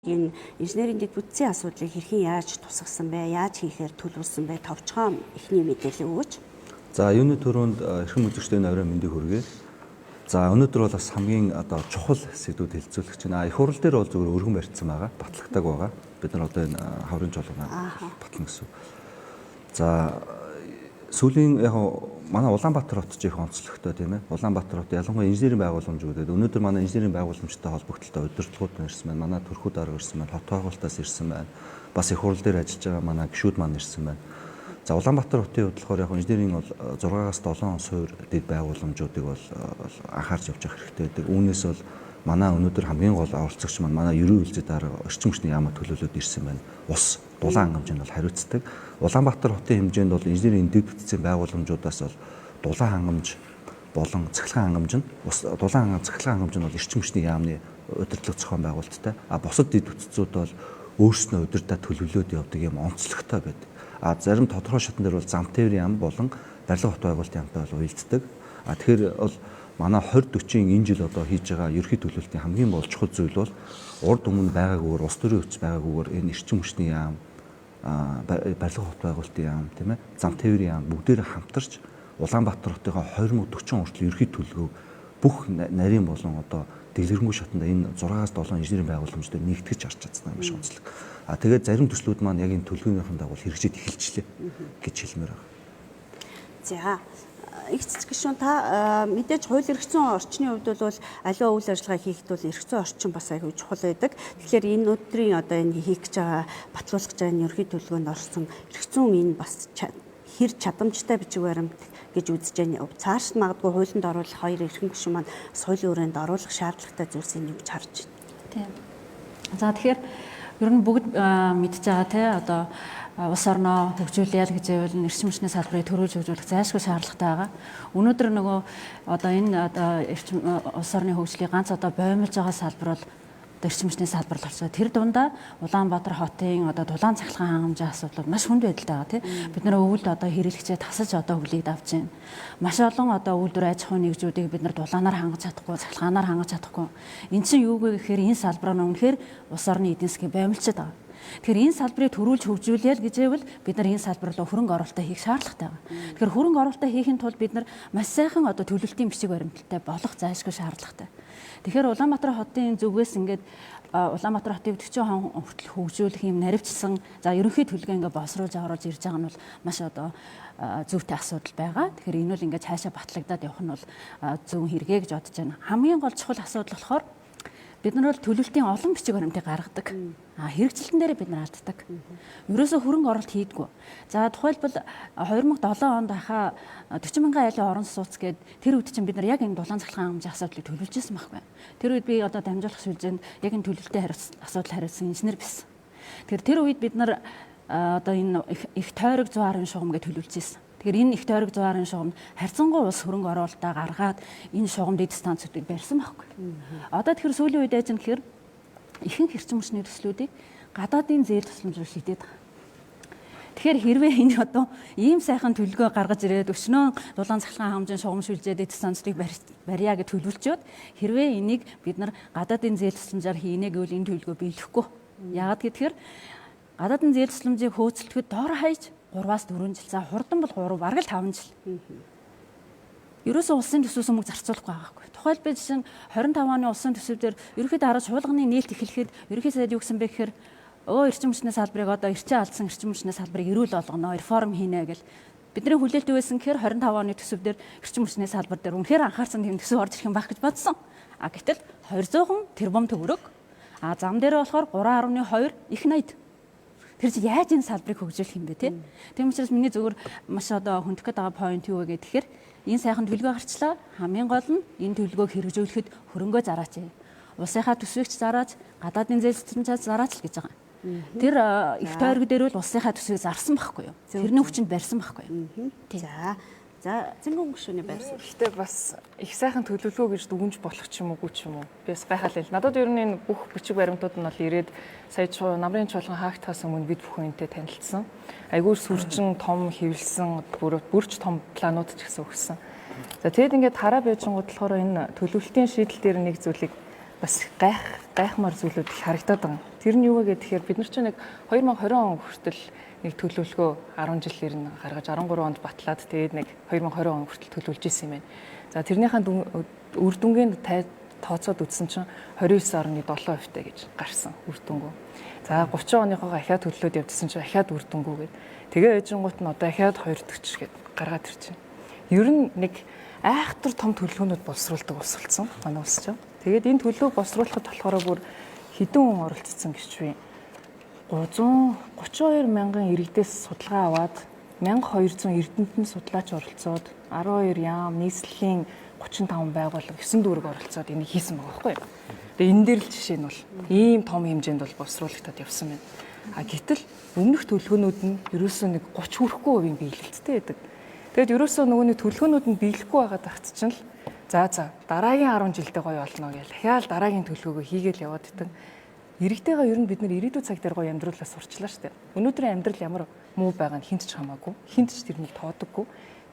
энэ инженерийн дэд бүтцийн асуудлыг хэрхэн яаж тусгасан бэ? Яаж хийхээр төлөвлөсөн бэ? Товчхон эхний мэдээлэл өгөөч. За юуны төрөнд эрхэм үзэгчдийн авраа мэндийг хүргэе. За өнөөдөр бол бас хамгийн одоо чухал сэдвүүд хэлцүүлэх чинь их хурал дээр бол зөвхөн өргөн барьцсан байгаа, батлагдаг байгаа. Бид нар одоо энэ хаврын жолооноо батлна гэсэн. За сүүлийн яг манай Улаанбаатар хот ч их онцлогтой тийм ээ. Улаанбаатар хот ялангуяа инженерийн байгууламжуудад өнөөдөр манай инженерийн байгууламжтай холбогдлолтой удирдлагууд ирсэн байна. Манай төрхүү дарга ирсэн байна. Хот байгуулалтаас ирсэн байна. Бас их хурал дээр ажиллаж байгаа манай гишүүд маань ирсэн байна. За Улаанбаатар хотын хувьд болохоор яг инженерийн бол 6-аас 7 суур дэд байгууламжуудыг бол анхаарч явж явах хэрэгтэй байдаг. Үүнээс бол манай өнөөдөр хамгийн гол оролцогч маань манай ерөн үйлдвэрлэлийн дарга орчин хүчний яамаа төлөөлөд ирсэн байна. Ус, дулаан хангамж нь бол хариуцдаг. Улаанбаатар хотын хэмжээнд бол инженерийн дэд бүтцийн байгууламжуудаас бол дулаан хангамж болон цахилгаан хангамж нь дулаан цахилгаан хангамж нь бол орчин хүчний яамны удирдлага зохион байгуулалттай. Бусад дэд бүтцүүд бол өөрснөө удирдах төлөвлөлөөд явдаг юм онцлогтой байдаг. Зарим тодорхой шатн дээр бол зам тээврийн яам болон барилга хот байгуулалтын яамтай бол уялддаг. Тэгэхээр бол манай 2040-ийн энэ жил одоо хийж байгаа ерхий төлөвлөлтийн хамгийн бол чухал зүйл бол урд өмнө байгаагүйгээр улс төрийн хүч байгаагүйгээр энэ эрчим хүчний яам, барилга хот байгуулалтын яам, тийм ээ, зам тээврийн яам бүгдээр хамтарч Улаанбаатар хотынхоо 2040 хүртэл ерхий төлөвлөгөө бүх нарийн болон одоо дэлгэрэнгүй шатанда энэ 6-аас 7 инженерийн байгууламж дээр нэгтгэж харж чадсан юм шиг онцлог. Тэгээд зарим төслүүд маань яг энэ төлөвлөгөөнийхэн дагуу хэрэгжиж эхэлчихлээ гэж хэлмээр байна. За их цэцэг гишүүн та мэдээж хууль эрх зүйн орчны хувьд бол аливаа үйл ажиллагаа хийхэд бол эрх зүйн орчин бас аягүй чухал байдаг. Тэгэхээр энэ өдрийн одоо энэ хийх гэж байгаа батлуулах гэж байгаа энэ ерхий төлөвлөгөөнд орсон эрх зүйн энэ бас хэр чадамжтай бичиг баримт гэж үзэж байна. Цааш нь магадгүй хуулинд оруулах хоёр эрхэм гишүүн маань соёлын хүрээнд оруулах шаардлагатай зүйлсийг нэмж харж байна. Тийм. За тэгэхээр ер нь бүгд мэдж байгаа те одоо улс орноо хөгжүүлээл гэж байвал эрчим хүчний салбарыг төрүүлж хөгжүүлэх зайлшгүй шаардлагатай байгаа. Өнөөдөр нөгөө одоо энэ одоо эрчим улс орны хөгжлийг ганц одоо боомлж байгаа салбар бол эрчим хүчний салбар болчихсон. Тэр дундаа Улаанбаатар хотын одоо дулаан цахилгаан хангамжийн асуудал маш хүнд байдалтай байгаа тийм. Бид нэр өвөлд одоо хэрэглэгчээ тасаж одоо хүлээгд авч байна. Маш олон одоо үйлдвэр аж ахуйн нэгжүүдийг бид нар дулаанаар хангаж чадахгүй, цахилгаанаар хангаж чадахгүй. Энд чинь юу гэхээр энэ салбар нь үнэхээр улс орны эдийн засгийн боомлчод байгаа. Тэгэхээр энэ салбарыг төрүүлж хөгжүүлээл гэж байвал бид нар энэ салбар руу хөрөнгө оруулалт хийх шаардлагатай байгаа. Тэгэхээр хөрөнгө оруулалт хийхин тулд бид нар маш сайхан одоо төлөвлөлтийн бичиг баримттай болох зайлшгүй шаардлагатай. Тэгэхээр Улаанбаатар хотын зүгээс ингээд Улаанбаатар хотыг 40 он хүртэл хөгжүүлэх юм наривчсан за ерөнхий төлөвлөгөө ингээд босруулж оруулж ирж байгаа нь бол маш одоо зүйтэй асуудал байгаа. Тэгэхээр энэ бол ингээд цаашаа батлагдаад явах нь бол зөв хэрэгэ гэж бодож байна. Хамгийн гол чухал асуудал болохоор бид нар бол төлөвлөлтийн олон бичиг баримтыг гаргадаг. Хэрэгжилтэн дээр бид нар алддаг. Ерөөсөө хөрөнгө оруулалт хийдгүү. За тухайлбал 2007 онд хаа 40 мянган айлын орон сууц гээд тэр үед чинь бид нар яг энэ дулаан цахилгаан хангамжийн асуудлыг төлөвлөж ирсэн байхгүй. Тэр үед би одоо дамжуулах шилжээнд яг энэ төлөвлөлтийн асуудал хариуцсан инженер байсан. Тэгэхээр тэр үед бид нар одоо энэ их тойрог 110 шугам гэж төлөвлөж ирсэн. Тэгэхээр энэ их тойрог 110 шугамд харьцангуй улс хөрөнгө оруулалтаа гаргаад энэ шугамд эд станцуудыг барьсан байхгүй. Одоо тэгэхээр сүүлийн үед ажин гэхээр ихэнх эрчим хүчний төслүүдийг гадаадын зээл тусламжаар шийдээд байгаа. Тэгэхээр хэрвээ энэ одоо ийм сайхан төлөвлөгөө гаргаж ирээд өчнөө дулаан цахилгаан хангамжийн шугам шүлжээд эд станцуудыг барья гэж төлөвлөчөөд хэрвээ энийг бид нар гадаадын зээл тусламжаар хийнэ гэвэл энэ төлөвлөгөө биелэхгүй. Яагаад гэхээр гадаадын зээл тусламжийг хөөцөлдөхөд доор хаяж 3-аас 4 жил. За хурдан бол 3 бараг л 5 жил. Ерөөсөө улсын төсвөөс мөнгө зарцуулахгүй байгаа байхгүй. Тухайлбал жишээ нь 25 оны улсын төсвөөр ерөнхийд дарга чуулганы нээлт эхлэхэд ерөнхий сайд юу гэсэн бэ гэхээр эрчим хүчний салбарыг одоо эрчээ алдсан эрчим хүчний салбарыг эрүүл болгоно, реформ хийнэ гэл бидний хүлээлт байсан гэхээр 25 оны төсвөөр эрчим хүчний салбар дээр үнэхээр анхаарсан тийм төсөв орж ирэх юм байх гэж бодсон. Гэтэл 200 тэрбум төгрөг. Зам дээр болохоор 3.2 их 80. Тэр чинь яаж энэ салбарыг хөгжүүлэх юм бэ те? Тийм учраас миний зөвөр маш одоо хүндэх байгаа point юу вэ гэхээр энэ сайхан төлөвлөгөө гарчлаа. Хамгийн гол нь энэ төлөвлөгөөг хэрэгжүүлэхэд хөрөнгөө зараач. Улсынхаа төсвийг зараач, гадаадын зээл тусламжаас зараач л гэж байгаа. Тэр их тойрог дээр бол улсынхаа төсвийг зарсан байхгүй юу? Тэрний хүчинд барьсан байхгүй юу? За зэнгэн гүшүүний байрсан. Гэхдээ бас их сайхан төлөвлөгөө гэж дүгнж болох ч юм уугүй ч юм уу. Би бас гайхалаа. Надад ер нь энэ бүх бичиг баримтууд нь бол ирээд сая намрын чуулган хаагдахаас өмнө бид бүхэнтэй танилцсан. Айгуур сүрчин том хэвлэлсэн бүрч том планууд ч гэсэн өгсөн. За тэгэд ингээд хараа байжингууд болохоор энэ төлөвлөлтийн шийдэл дээр нэг зүйлийг бас гайхмаар зүйлүүд их харагдаад байгаа. Тэр нь юу вэ гэхээр бид нар чинь нэг 2020 он хүртэл нэг төлөвлөгөө 10 жилээр нь гаргаж 13 онд батлаад тэгээд нэг 2020 он хүртэл төлөвлөж исэн юм байна. За тэрнийхэн үр дүнгийн тооцоод үзсэн чинь 29.7% гэж гарсан үр дүнгөө. За 30 оныхоо ахиад төлөвлөд явдсан чинь ахиад үр дүнгөө гээд тэгээ эжингуут нь одоо ахиад 240 гээд гаргаад ирж байна. Ер нь нэг айхтар том төлөвлөгөөнүүд боловсруулдаг улс болсон манай улс чинь. Тэгээд энэ төлөвлөгөөг боловсруулахад болохоор бүр хэдэн хүн оролцсон гэж би 332 мянган иргэдээс судалгаа аваад 1200 эрдэмтэн судлаач оролцоод 12 яам нийслэлийн 35 байгууллага 9 дүүрэг оролцоод энийг хийсэн байгаа байхгүй юу. Тэгээ энэ дээр л жишээ нь бол ийм том хэмжээнд бол боловсруулагдаад явсан байна. А гэтэл өмнөх төлөвлөгөөнүүд нь ерөөсөө нэг 30 хүрэхгүй хувийн биелэлттэй байдаг. Тэгэд ерөөсөө нөгөө нэг төлөвлөгөөнүүд нь биелэхгүй байгаа тагт чинь л за дараагийн 10 жилдээ гоё болно гэж дахиад дараагийн төлөвлөгөөгөө хийгээл яваад идэг. Иргэдтэйгээ ер нь бид нар ирээдүйн цаг дээр гоё амьдруулаа сурчлаа шүү дээ. Өнөөдрийн амьдрал ямар муу байгаа нь хинт ч хамаагүй, хинт ч тэрнийг тоодоггүй.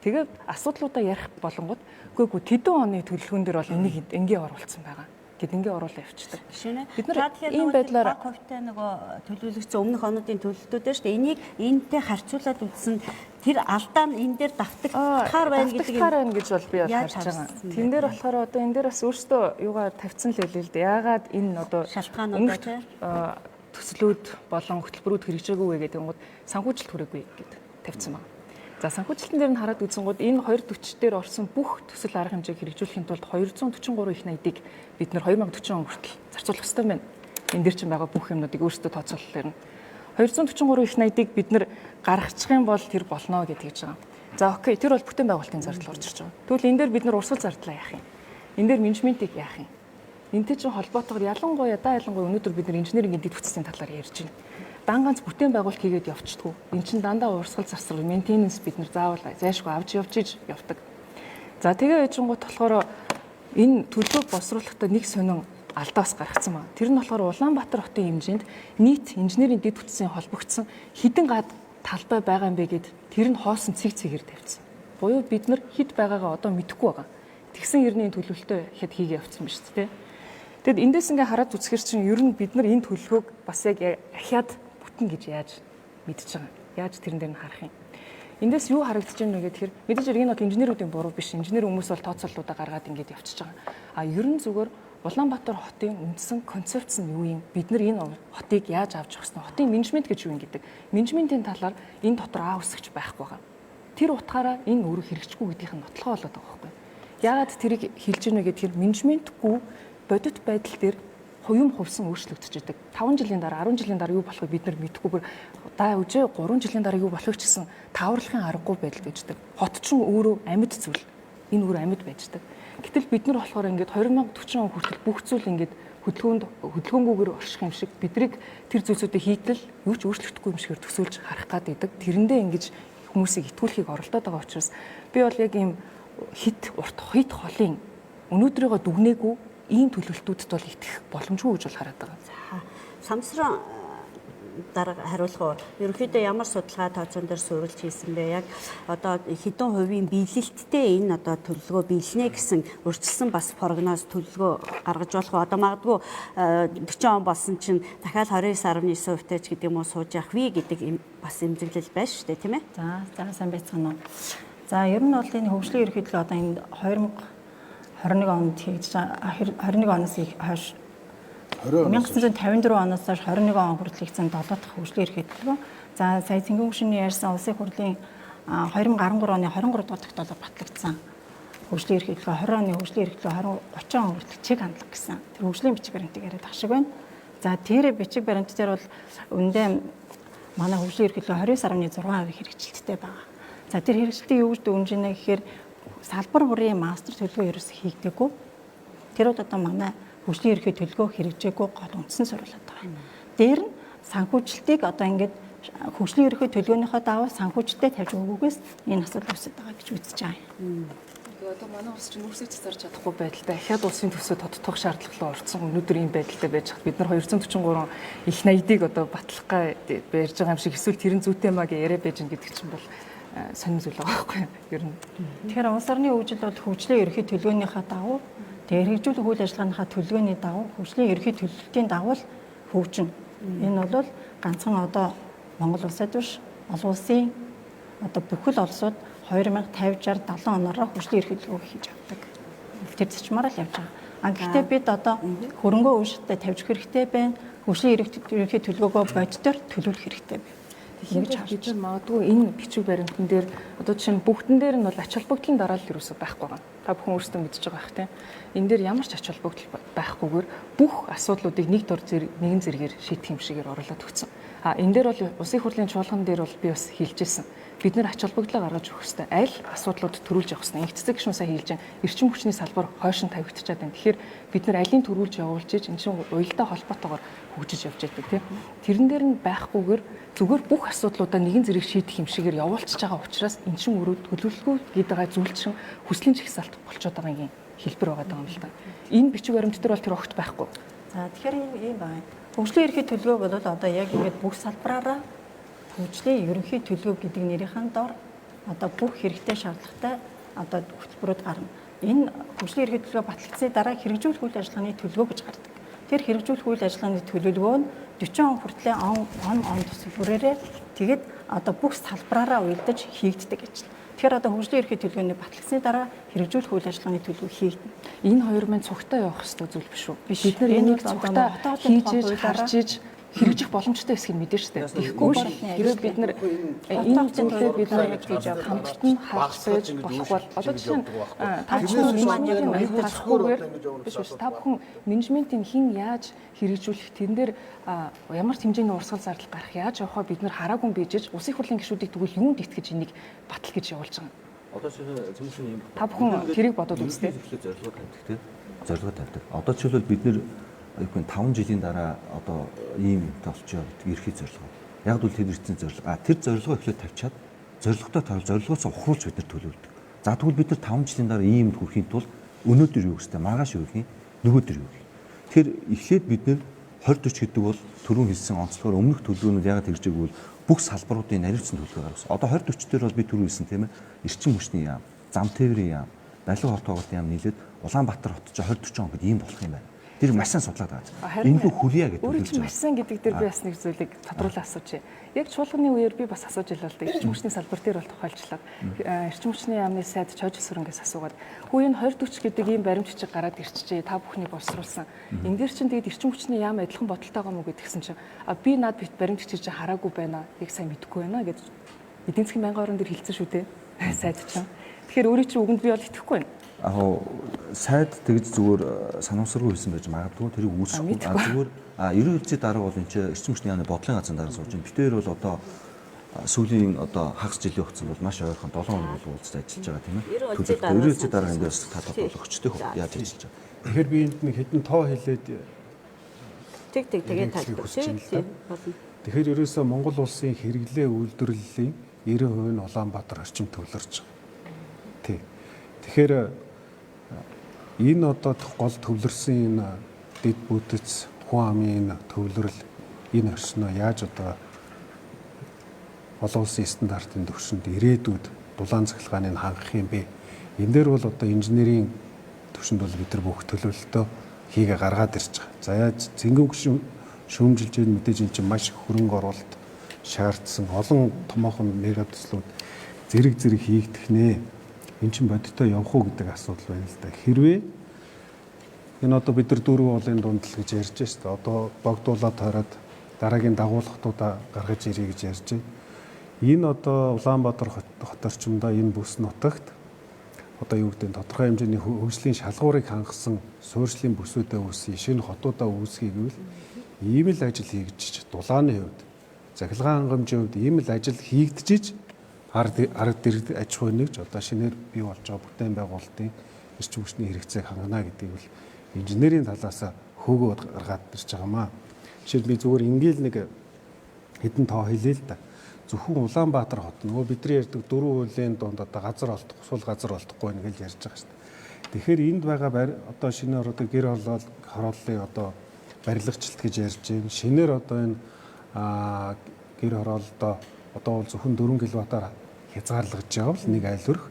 Тэгээд асуудлуудаа ярих болонгод үгүй тэдэн оны төлөвлөгөөн дээр бол энийг ингээ оруулсан байгаа. Гэт ингээ оруулаа явчихдаг. Бид нар ийм байдлаар ковидтай нөгөө төлөвлөгдсөн өмнөх онуудын төлөвлөлтүүдээр шүү дээ. Энийг энэтэй харьцуулаад үзсэн тэр алдаа нь энэ дээр давтагдахаар байна гэдэг нь гэж бол би харж байгаа. Тэн дээр болохоор одоо энэ дээр бас өөртөө юугаар тавьсан л хэлээ л дээ. Яагаад энэ одоо шалтгаанууд төслүүд болон хөтөлбөрүүд хэрэгжээгүй вэ гэдэг нь санхүүжилт хүрээгүй гэдэг тавьсан байна. За санхүүжилтэн дээр нь хараад үзэнгууд энэ 240 дээр орсон бүх төсөл арга хэмжээг хэрэгжүүлэхийн тулд 243 их найдыг бид нэр 2040 он хүртэл зарцуулах хэрэгтэй байна. Энэ дээр чинь байгаа бүх юмнуудыг өөрсдөө тооцоолол ярина. 243 их найдыг бид нэр гаргачих юм бол тэр болно гэж хэлж байгаа. За окей, тэр бол бүтээн байгуулалтын зардал орж ирж байгаа. Тэгвэл энэ дээр бид нэр урсгал зардлаа яах юм? Энэ дээр менежментийг яах юм? Энтэй чинь холбоотойгоор ялангуяа өнөөдөр бид нэр инженерийн дэд бүтцийн талаар ярьж байна. Дан ганц бүтээн байгуулалт хийгээд явчихдаггүй. Энд чинь дандаа урсгал зарцал, мейнтенанс бид нар заавал зайлшгүй авч явж иж явдаг. За тэгээ эжингуут болохоор энэ төлөвлөгөөг боловсруулахдаа нэг сонин алдаас гаргацсан байна. Тэр нь болохоор Улаанбаатар хотын хэмжээнд нийт инженерийн дэд бүтцийн холбогдсон хэдэн гад талбай байгаа юм бэ гэд тэр нь хоосон цэгээр тавьсан. Буюу бид нар хэд байгаагаа одоо мэдэхгүй байгаа. Тэгсэн хэрнээ төлөвлөлтөө хэд хийгээ явцсан биз дээ. Тэгэд эндээс ингээ хараад үзэхэр чинь ер нь бид нар энэ төлөвлөгөөг бас яг ахиад бүтэн гэж яаж мэдж байгаа. Яаж тэрэн дээр нь харах юм. Эндээс юу харагдаж байна вэ гэхээр мэдээж энэ бол инженеруудын буруу биш. Инженер хүмүүс бол тооцооллуудаа гаргаад ингээд явчихж байгаа. А ер нь зүгээр Улаанбаатар хотын үндсэн концепц нь юу юм? Бид нар энэ хотыг яаж авч явах вэ? Хотын менежмент гэж юу юм гэдэг. Менежментийн талаар энэ дотор үсгэж байхгүй байгаа. Тэр утгаараа энэ өөрөө хэрэгжихгүй гэдгийг нь нотлохоо болоод байгаа байхгүй. Яагаад тэрийг хэлж ийнэ гэхээр менежментгүй бодит байдал дээр хувийн хувьсан өөрчлөгдөж идэг. 5 жилийн дараа, 10 жилийн дараа юу болохыг бид нар мэдэхгүй. Даа үжээ 3 жилийн дараа юу болохыг ч гэсэн тааварлахын аргагүй байдал байждаг. Хот ч өөрөө амьд зүйл. Энэ өөр амьд байждаг. Гэтэл бид нар болохоор ингээд 2040 он хүртэл бүх зүйл ингээд хөдөлгөөнгүйгээр орших юм шиг бидрийг тэр зүйлсүүдийг хийтэл юу ч өөрчлөгдөхгүй юм шигээр төсөөлж харах гад идэг. Тэрэндээ ингэж хүмүүсийг итгүүлэхийг оролдоод байгаа учраас би бол яг ийм хит холын өнөөдрийгөө дүгнээгүй ийм төлөвлөлтүүдэд бол итгэх боломжгүй гэж бол хараад байгаа. За самсран дарга хариулах уу. Ерөнхийдөө ямар судалгаа тооцоон дээр суурилж хийсэн бэ? Яг одоо хэдэн хувийн биелэлттэй энэ одоо төлөвлөгөө биелнэ гэсэн өрчлсөн бас прогноз төлөвлөгөө гаргаж болох уу? Одоо магадгүй 40 он болсон чинь дахиад 29.9% ч гэдэг юм уу сууж явах вэ гэдэг бас эмзэглэл байна шүү дээ, тийм ээ? За сайн байцгаана уу. За ер нь бол энэ хөгжлийн ерөнхийдөө одоо энэ 2021 онд хийж 21 оноос хойш 1954 оноос хойш 21 он хүртэл хийсэн 7 дахь хөгжлийн ерөнхийдөө. За сая Цэнгэн гүшний ярьсан улсын хурлын 2013 оны 23 дугаар тогтоолоор батлагдсан хөгжлийн ерөнхийдөө 20 оны хөгжлийн ерөнхийдөө 30 он хүртэл чиг хандлага гэсэн. Тэр хөгжлийн бичиг баримтыг яриад ах шиг байна. За тэр бичиг баримт дээр бол үндэ манай хөгжлийн ерөнхийдөө 29.6% хэрэгжилттэй байгаа. За тэр хэрэгжилтийг юу гэж дүгнжинэ гэхээр салбар бүрийн мастер төлөвлөгөө ерөөс хийгдэггүй. Тэр бол одоо манай хөгжлийн ерхий төлөвлөгөө хэрэгжээгүй гол үндсэн суурилаад байгаа. Дээр нь санхүүжилтийг одоо ингээд хөгжлийн ерхий төлөвлөгөөнийхөө даваа санхүүжилттэй тавьж өгөхгүйгээс энэ асуудал үүсэж байгаа гэж үзэж байгаа юм. Одоо манай улс чинь үрсэж зарж чадахгүй байдалтай ахиад улсын төсөө тодтох шаардлагатай орсон өнөөдөр ийм байдалтай байж хад бид нар 243 их найдыг одоо батлах гэж барьж байгаа юм шиг эсвэл тэрэн зүйтэй маа гэж яриа байж гин гэдэг чинь бол сонир зүйл байгаа байхгүй юу ер нь. Тэгэхээр улс орны хөгжил бол хөгжлийн ерхий төлөвлөгөөнийхөө давуу тэгээ хэрэгжүүлэх үйл ажиллагааныхаа төлөвлөгөөний давуу хөгжлийн ерхий төлөвлөлтийн давуу хөгжин. Энэ бол ганцхан одоо Монгол улсад биш олон улсын одоо бүхэл улсууд 2050, 60, 70 оноороо хөгжлийн эрх төлөвлөгөө хийж авдаг. Тэр зочмоор л явж байгаа. Гэхдээ бид одоо хөрөнгөө өөрсдөө тавьж өгөх хэрэгтэй байна. Хөгжлийн эрх төлөвлөгөөгөө боддоор төлөвлөх хэрэгтэй байна. Тэгэхээр бид нар магадгүй энэ бичиг баримтан дээр одоо жишээ нь бүгдэн дээр нь бол ач холбогдлын дараалал юусоо байхгүй байгаа. Та бүхэн өөрсдөө мэдж байгаа бах тийм. Энэ дээр ямар ч ач холбогдол байхгүйгээр бүх асуудлуудыг нэг дор нэгэн зэрэгээр шийдэх юм шигээр оруулаад өгсөн. Энэ дээр бол улсын хурлын чуулган дээр бол би бас хэлжсэн. Бид нэр ач холбогдлоо гаргаж өгөх хэрэгтэй. Аль асуудлууд төрүүлж явах хэрэгтэй. Инх цэцэг гişүн сая хэлж байгаа. Эрчим хүчний салбар хойшин тавигдчихад байна. Тэгэхээр бид нэр алийг төрүүлж явуулж иж энэ чинь уялдаа холбоотойгоор хөгжиж явж байдаг тийм. Тэрэн дээр нь байхгүйгээр зүгээр бүх асуудлуудаа нэгэн зэрэг шийдэх юм шигээр явуулчихж байгаа учраас эн чинь өөрөө төлөвлөгөө гэдэг зүйлчин хүслийн жагсаалт болчиход байгаа юм хэлбэр байгаа юм л да. Энэ бичиг баримт дээр бол тэр огт байхгүй. За тэгэхээр ийм байна. Хөгжлийн эрхийн төлөвлөгөө бол одоо яг ингээд бүх салбараараа хөгжлийн ерөнхий төлөвлөгөө гэдэг нэрийн дор одоо бүх хэрэгтэй шаардлагатай одоо хөтөлбөрүүд гарна. Энэ хөгжлийн эрхийн төлөвлөгөө батлагдсны дараа хэрэгжүүлэх үйл ажиллагааны төлөвлөгөө гэж гардаг. Тэр хэрэгжүүлэх үйл ажиллагааны төлөвлөгөө нь 40 он хүртэлээ он төсвөрөөрөө тэгээд одоо бүх салбараараа уялдаж хийгддэг гэж. Тэгэхээр одоо хөгжлийн эрхийн төлөвлөгөөний батлагдсны дараа хэрэгжүүлэх үйл ажиллагааны төлөвлөгөө хийгдэнэ. Энэ хоёр маань цугтаа явах хэрэгтэй зүйл биш үү? Бид нар энийг цугтаа хийж харж иж хэрэгжих боломжтой эсхийг мэдэн штэ. Тэгэхгүй бол хэрвээ бид нар энэ зүйлээ бид нар хийж хамтдан хаагсаж болох бол одоо жишээ нь та бүхэн менежментийн хин яаж хэрэгжүүлэх тэн дээр ямар хэмжээний урсгал зардал гарах яаж явахаа бид нар хараагүй бийжж улсын хурлын гишүүдийг тэгвэл юунд итгэж энийг батал гэж явуулж байгаа. Одоо жишээ нь та бүхэн тэрийг бодоод үзтээ. Зорилго тавьдаг тийм. Зорилго тавьдаг. Одоо жишээлбэл бид нэр 5 жилийн дараа одоо ийм толчоо гэдэг эрхий зорилго. Яг л тэр эзэн зорилго. Тэр зорилгоо эхлээд тавьчаад зорилготой тавьж зорилгоос ухруулж бид нар төлөвлөдөг. За тэгвэл бид нар 5 жилийн дараа иймд хүрэхийн тулд өнөөдөр юу гэжтэй маргааш юу гэх юм нөгөөдөр юу гэх. Тэр эхлээд бид нар 20 40 гэдэг бол түрүүн хэлсэн онцлогоор өмнөх төлөвлөгөөнүүд яагаад хэрэгжиж байгааг бол бүх салбаруудын наривцсан төлөвлөгөө гаргасан. Одоо 20 40 дээр бол би түрүү хэлсэн тийм ээ эрчим хүчний яам, зам тээврийн яам, барилга хорт тоглолтын яам нийлээд Улаанбаатар хот ч 20 40 он гэд ийм болох юм байна. Тэр маш сайн судлаад байгаа. Энэ л хүрье гэдэг. Өөрөө чи маш сайн гэдэг дээр би бас нэг зүйлийг тодруулаад асууж. Яг чуулганы үеэр би бас асууж илаа л да. Эрчим хүчний салбар дээр бол тохиолчлаа. Эрчим хүчний яамны сайд Чойжл Сүрэнгээс асуугаад хүү энэ 20 40 гэдэг ийм баримт бичиг гараад ирчихжээ. Та бүхний боловсруулсан. Энэ дээр чинь тэгээд эрчим хүчний яам адилхан бодолтойгоо мүү гэдгсэн чинь би над бит баримт бичиж хараагүй байна. Яг сайн мэдэхгүй байна гэж эдийн засгийн байнгын орон дээр хэлсэн шүү дээ. Сайд чинь. Тэгэхээр өөрөө чи үгэнд би бол итгэхгүй байна. Сайд тэгж зүгээр санамсаргүй хэлсэн байж магадгүй тэрийг үүсэхгүй. Зүгээр 90 жилийн дараа бол энэ чинь эрчим хүчний яамны бодлогын газрын дараа сууж байна. Битээр бол одоо сүүлийн одоо хагас жилийн хугацаанд бол маш ойрхон 7 хоног бол уулзаж ажиллаж байгаа тийм ээ. 90 жилийн дараа ингээс татаад бол өгчтэй яаж ажиллаж байгаа. Тэгэхээр би энд нэг хэдэн тоо хэлээд тэгээд тайлбарлая. Тэгэхээр ерөөсөө Монгол улсын хэрэглээ үйлдвэрлэлийн 90% нь Улаанбаатар орчим төвлөрч байгаа. Тий. Тэгэхээр энэ одоо гол төвлөрсөн энэ дэд бүтэц хүн амын төвлөрөл энэ орчноо яаж одоо олон улсын стандартын түвшинд ирээдүйд дулаан цахилгааныг хангах юм бэ? Энэ дээр бол одоо инженерийн түвшинд бол бид нар бүх төлөвлөлтөө хийгээ гаргаад ирж байгаа. За яаж зэнгүүг шүүмжилж ийм мэдээж энэ чинь маш хөрөнгө оруулалт шаардсан олон томоохон мегатэслүүд зэрэг хийгдэх нэ. Эн чинь бодиттой явах уу гэдэг асуудал байна л да. Хэрвээ энэ одоо бид нар дөрвөн уулын дундал гэж ярьж байна шүү дээ. Одоо богдуулаад хараад дараагийн дагуулгатуудаа гаргаж ирье гэж ярьж байна. Энэ одоо Улаанбаатар хот орчимдоо энэ бүс нутагт одоо юу гэдэг нь тодорхой хэмжээний хөгжлийн шалгуурыг хангасан суурьшлийн бүсүүдээ үүсгий, шинэ хотуудаа үүсгий гэвэл ийм л ажил хийгдэж дулааны хувьд, захилгаан хангамжийн хувьд ийм л ажил хийгдэж ард иргэд аж ахуй нэгж одоо шинээр бий болж байгаа бүтээн байгуулалтын эрчим хүчний хэрэгцээг хангана гэдгийг бол инженерийн талаас хөөгөө гаргаад ирж байгаамаа. Жишээл би зүгээр ингээл нэг хэдэн тоо хэлээ л да. Зөвхөн Улаанбаатар хот нөгөө бидний ярьдаг 4 хуулийн донд одоо газар олдох, сул газар олдохгүй нэг л ярьж байгаа шүү дээ. Тэгэхээр энд байгаа одоо шинээр одоо гэр хорооллын одоо барилгачлалт гэж ярьж байна. Шинээр одоо энэ гэр хорооллоо одоо бол зөвхөн 4 кВт-аар хязгаарлагдж байгаа бол нэг айл өрх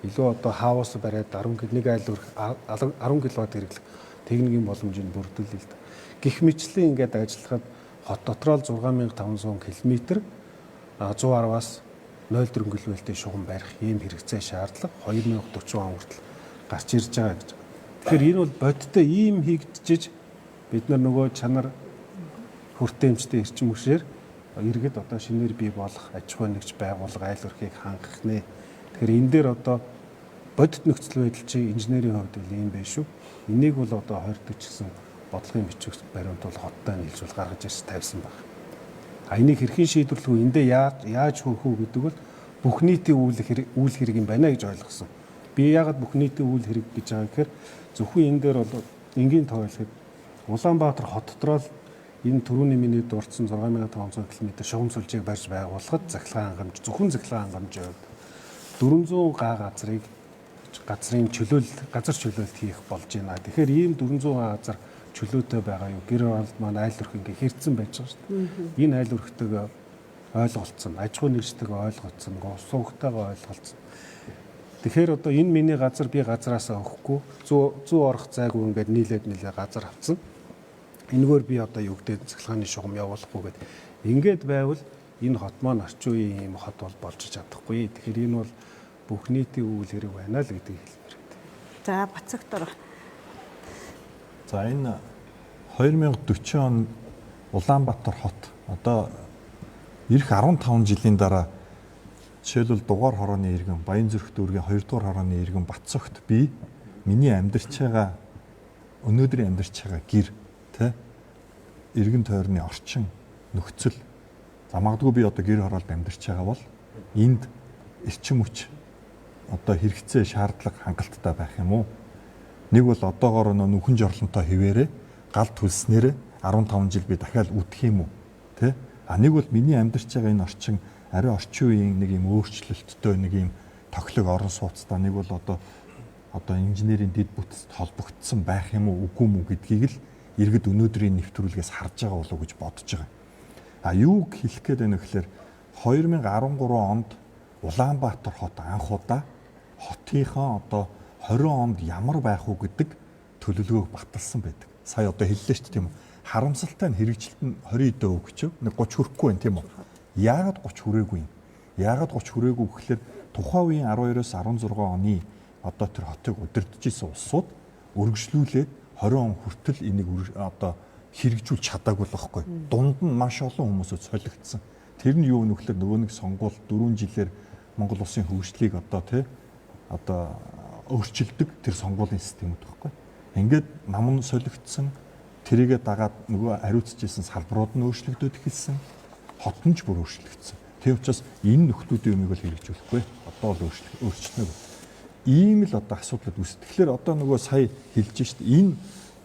илүү одоо хаус бариад 10 нэг айл өрх 10 кВт хэрэглэх техникийн боломжийг бүрдүүлээ л да. Гэх мэтлэн ингээд ажиллахад хот дотроо л 6500 км 110-аас 0.4 км-ийн шугам барих ийм хэрэгцээ шаардлага 2040 он хүртэл гарч ирж байгаа гэж. Тэгэхээр энэ бол бодиттой ийм хийгдчихэж бид нар нөгөө чанар хүртээмжтэй эрчим хүчээр иргэд одоо шинээр бий болох аж ахуй нэгж байгууллага айл өрхийг хангах нэ. Тэгэхээр энэ дээр одоо бодит нөхцөл байдал чи инженерийн хувьд бол ийм байх шүү. Энийг бол одоо 2040 гэсэн бодлогын бичиг баримт бол хоттой нийлжүүл гаргаж ирж тавьсан байна. Энийг хэрхэн шийдвэрлэх вэ? Эндээ яаж хүрэх үү гэдэг бол бүх нийтийн үйл хэрэг юм байна гэж ойлгосон. Би яагаад бүх нийтийн үйл хэрэг гэж байгаа гэхээр зөвхөн энэ дээр бол энгийн тойлоход Улаанбаатар хот дотроо л энэ түрүүний миний дурдсан 6500 км шугам сүлжээг барьж байгуулахад захлагын хангамж зөвхөн захлагын хангамжийн 400 га газрын газар чөлөөлт хийх болж байна. Тэгэхээр ийм 400 га газар чөлөөтэй байгаа юу? Гэр оролт маань айл өрх ингээ хэрцэн байж байгаа шүү дээ. Энэ айл өрхтэйг ойлголцсон, аж ахуй нэгжтэйг ойлголцсон, суугтайгаа ойлголцсон. Тэгэхээр одоо энэ миний газар би газараасаа өгөхгүй 100 орох зайгүй ингээд нийлээд газар авцсан. Энэгээр би одоо юу гэдэг цахилгааны шугам явуулахгүй гэдэг. Ингээд байвал энэ хот маань орчин үеийн юм хот болж чадахгүй. Тэгэхээр энэ бол бүх нийтийн үйл хэрэг байна л гэдгийг хэлмээр байна. За Бацагтор. За энэ 2040 он Улаанбаатар хот одоо ирэх 15 жилийн дараа жишээлбэл Дугаар хорооны иргэн, Баянзүрх дүүргийн 2 дугаар хорооны иргэн Бацагт би миний амьдарч байгаа өнөөдрийн амьдарч байгаа гэр тэ иргэн тойрны орчин нөхцөл за магадгүй би одоо гэр хороолд амьдарч байгаа бол энд эрчим хүч одоо хэрэгцээ шаардлага хангалттай байх юм уу? Нэг бол одоогоор нүхэн жорлонтой хിവэрэ гал түлснээр 15 жил би дахиад үдэх юм уу? Тэ? Нэг бол миний амьдарч байгаа энэ орчин арай орчин үеийн нэг юм өөрчлөлттэй нэг юм тоглог орон сууцтай нэг бол одоо инженерийн дэд бүтцэд холбогдсон байх юм уу үгүй юм уу гэдгийг л иргэд өнөөдрийн нэвтрүүлгээс харж байгаа болов уу гэж бодож байгаа. Юуг хэлэх гээд байна гэхээр 2013 онд Улаанбаатар хот анх удаа хотынхоо одоо 20 онд ямар байх уу гэдэг төлөвлөгөөг баталсан байдаг. Сая одоо хэллээ шүү дээ тийм үү. Харамсалтай нь хэрэгжилт нь 20 дөө өгч нэг 30 хүрэхгүй байна тийм үү. Яагаад 30 хүрээгүй юм? Яагаад 30 хүрээгүй гэхээр тухайн үеийн 12-оос 16 оны одоо тэр хотыг удирдах гэсэн улсууд өргөжлүүлээд 20 он хүртэл энийг одоо хэрэгжүүлж чадаагүй л байхгүй. Дунд нь маш олон хүмүүсөд солигдсон. Тэр нь юу нөхлөөр нөгөө нэг сонгуул 4 жилээр Монгол улсын хөгжлийг одоо өөрчилдөг тэр сонгуулийн системүүд байхгүй. Ингээд нам нь солигдсон. Тэрийгэ дагаад нөгөө хариуцж исэн салбарууд нь өөрчлөгдөд эхэлсэн. Хот нь ч бүр өөрчлөгдсөн. Тийм учраас энэ нөхдүүдийн юмыг л хэрэгжүүлэхгүй. Одоо л өөрчлөнө. Ийм л одоо асуудлууд үүсдэг. Тэгэхээр одоо нөгөө сая хэлж шít. Энэ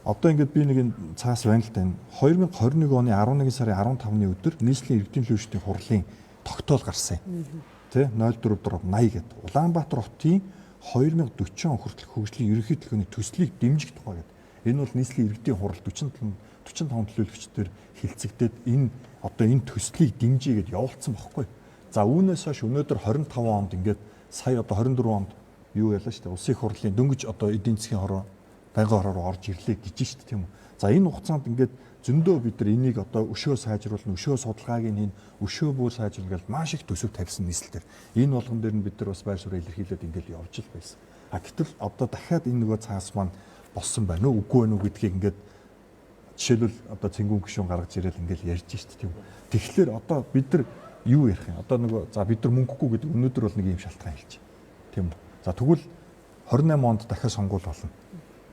одоо ингээд би нэг энэ цаас байна л да. 2021 оны 11 сарын 15-ны өдөр нийслэлийн иргэдийн төлөөлөлтийн хурлын тогтоол гарсан юм. Тэ 04/80 гэдэг. Улаанбаатар хотын 2040 он хүртэлх хөгжлийн ерөнхий төлөвлөгөөний төслийг дэмжих тухай гэдэг. Энэ бол нийслэлийн иргэдийн хурал 45 төлөөлөгчдөр хилцэгдээд энэ төслийг дэмжиж гээд явуулсан байхгүй. За үүнээс хойш өнөөдөр 25 онд ингээд сая одоо 24 онд юу ялаа шүү дээ. Улсын их хурлын дөнгөж одоо эдийн засгийн хороо байнгын хороор орж ирлээ гэж шүү дээ тийм үү. За энэ хугацаанд ингээд зөндөө бид нар энийг одоо өшөө сайжруулна, өшөө судалгааг нь өшөө бүр сайжруулах маш их төсөв тавьсан нийслэлээр. Энэ болгон дээр нь бид нар бас байр суурь илэрхийлээд ингээд явж л байсан. Гэтэл одоо дахиад энэ нөгөө цаас маань болсон байна уу, үгүй байна уу гэдгийг ингээд жишээлбэл одоо цэнгүүн гишүүн гаргаж ирэл ингээд ярьж шүү дээ тийм үү. Тэгэхээр одоо бид нар юу ярих юм? Одоо нөгөө за бид нар мөнгөгүй гэдэг өнөөдөр бол нэг юм шалтгаан хэлж байна. Тийм үү. За тэгвэл 28 онд дахиад сонгуул болно.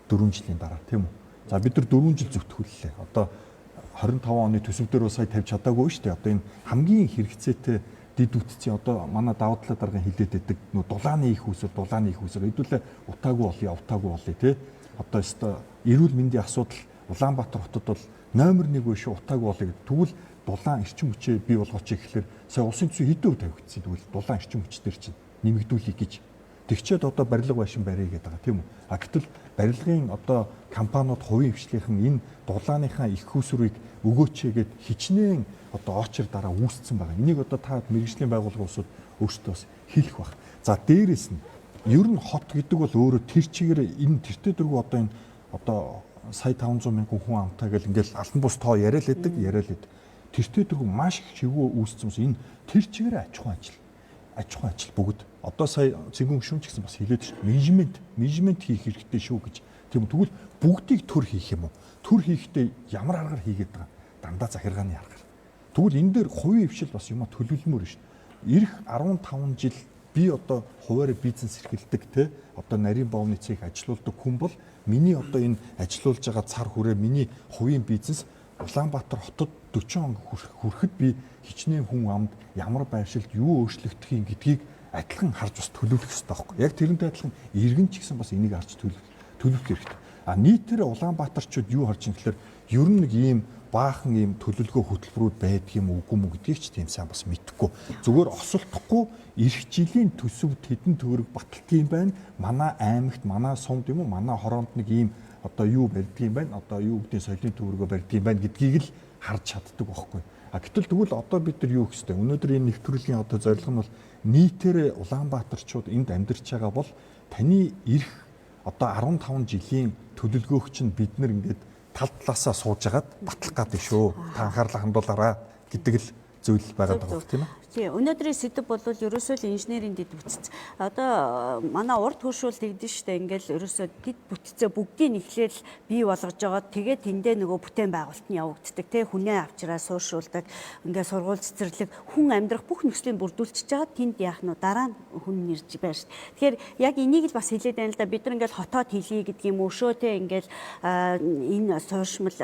4 жилийн дараа тийм үү. За бид нар 4 жил зүтгүүллээ. Одоо 25 оны төсөв дээр сая тавьж чадаагүй шүү дээ. Одоо энэ хамгийн хэрэгцээтэй дид үтцийн одоо манай даваа талаа даргын хилээд байдаг нөө дулааны их усэл хэдүүлээ утаагүй болъё, явтаагүй болъё тий. Одоо өстой эрүүл мэндийн асуудал Улаанбаатар хотод бол номер 1 биш утаагүй болъё гэдэг. Тэгвэл дулаан эрчим хүчээ бий болгооч гэхэлэр сая улсын төсөв хэдөө тавигдсан. Тэгвэл дулаан эрчим хүч төр чинь нэмэгдүүлэх гэж тэгчээд одоо барилга байшин барья гэдэг байгаа тийм үү. Гэтэл барилгын одоо компаниуд хувийн хвшлийнхэн энэ дулааныхаа их усрыг өгөөч гэгээд хичнээн одоо очир дараа үүсцэн байгаа. Энийг одоо та мэргэжлийн байгууллага улсууд өөрсдөө бас хэлэх баг. За дээрэс нь ер нь хот гэдэг бол өөрөө тэр чигээр энэ тэртээ дөрвөө одоо энэ одоо сая 500 мянган хүн амтай гэл ингээл албан бус тоо яриад байдаг. тэртээ дөрөв маш их чивгүй үүссэн бас энэ тэр чигээр аж ахуйн ажил бүгд одоо сая цэнгэн гүшүүн ч гэсэн бас хэлээд шүү дээ. Менежмент хийх хэрэгтэй шүү гэж. Тийм тэгвэл бүгдийг төр хийх юм уу? Төр хийхдээ ямар аргаар хийгээд байгаа? Дандаа захиргааны аргаар. Тэгвэл энэ дээр хувийн хвшил бас юма төлөвлөмөр шүү дээ. Ирэх 15 жил би одоо хуваарь бизнес эрхэлдэг те одоо нарийн боовны цэг ажилуулдаг хүн бол миний одоо энэ ажилуулж байгаа цар хүрээ миний хувийн бизнес Улаанбаатар хотод 40 он хүрэхэд би хичнээн хүн амд ямар байршилд юу өөрчлөгдөх юм гэдгийг адилхан харж бас төлөвлөх хэрэгтэй байхгүй. Яг тэрнтэй адилхан иргэн ч гэсэн бас энийг харж төлөвлөх хэрэгтэй. А нийтээр Улаанбаатарчууд юу харж байгаа гэхээр ер нь нэг ийм баахан ийм төлөвлөгөө хөтөлбөрүүд байдаг юм үгүй мүү гэдгийг ч тийм сайн бас мэдэхгүй. Зүгээр осолдохгүй эх жилийн төсөв тэдэн төгрөг баталдаг юм байна. Манай аймагт, манай сумд юм уу, манай хороонд нэг ийм одоо юу барьдаг юм байна. Одоо юу гэдгийг соёлын төвөргөө барьдаг юм байна гэдгийг л харж чаддаг байхгүй. А гэтэл тэгвэл одоо бид нар юу гэхтэй. Өнөөдөр энэ нэвтрүүлгийн одоо зорилго нь бол нийтээр Улаанбаатарчууд энд амьдарч байгаа бол таны ирэх одоо 15 жилийн төлөвлөгөөгч нь бид нар ингээд тал талаасаа сууж агаад батлах гэдэг шүү. Та анхаарлаа хандуулаарай гэдэг л зүйл байгаад байгаа тийм ээ. Тийм. Өнөөдрийн сэдв бол ерөөсөө л инженерийн дэд бүтц. Одоо манай урд хуршуул тэгдэж штэ ингээл ерөөсөө дэд бүтцээ бүгдийг эхлээл бий болгож байгаа. Тэгээд тэндээ нөгөө бүтээн байгуулалт нь явагддаг. Тэ хүнээ авчраа сууршуулдаг. Ингээ сургууль цэцэрлэг хүн амьдрах бүх нөхцөлийг бүрдүүлчихэж байгаа. Тэнд яах нь дараа нь хүн нэрж байна штэ. Тэгэхээр яг энийг л бас хэлээд байна л да. Бид нар ингээл хотоод хэлье гэдэг юм өшөө тэ ингээл энэ сууршмал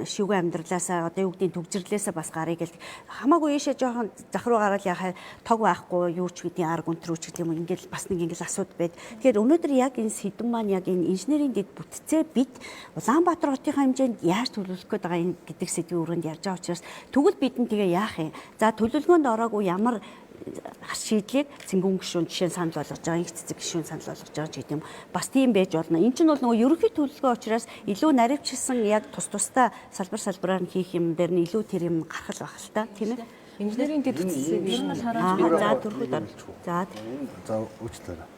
шивгэн амьдралаасаа одоо юу гэдгийг төгжрлээсээ бас гарыг л хамаагүй ийшээ жоохон захруу гараад яхаа тог байхгүй юу ч гэдгийг арга өнтрүү ч гэдэг юм ингээл бас нэг ингээл асууд байд. Тэгэхээр өнөөдөр яг энэ сэдв маань яг энэ инженерийн дэд бүтцээ бид Улаанбаатар хотынхаа хэмжээнд яаж төлөвлөх гээд байгаа юм гэдэг сэдвийн өрөөнд ярьж байгаа учраас тэгвэл бид нь тэгээ яах юм. За төлөвлөгөөнд ороогүй ямар шийдлийг цэнгэн гишүүн жишээ санал болгож байгаа, их цэцэг гишүүн санал болгож байгаа ч гэдэг юм. Бас тийм байж болно. Энэ чинь бол нөгөө ерөнхий төлөвлөгөө учраас илүү наривчилсан яг тусдаа салбараар нь хийх юм дээр нь илүү тэр юм гарах байх л та тийм ээ. Инженерийн дэд бүтцийг ер нь хараад за төрхөд за уучлаарай.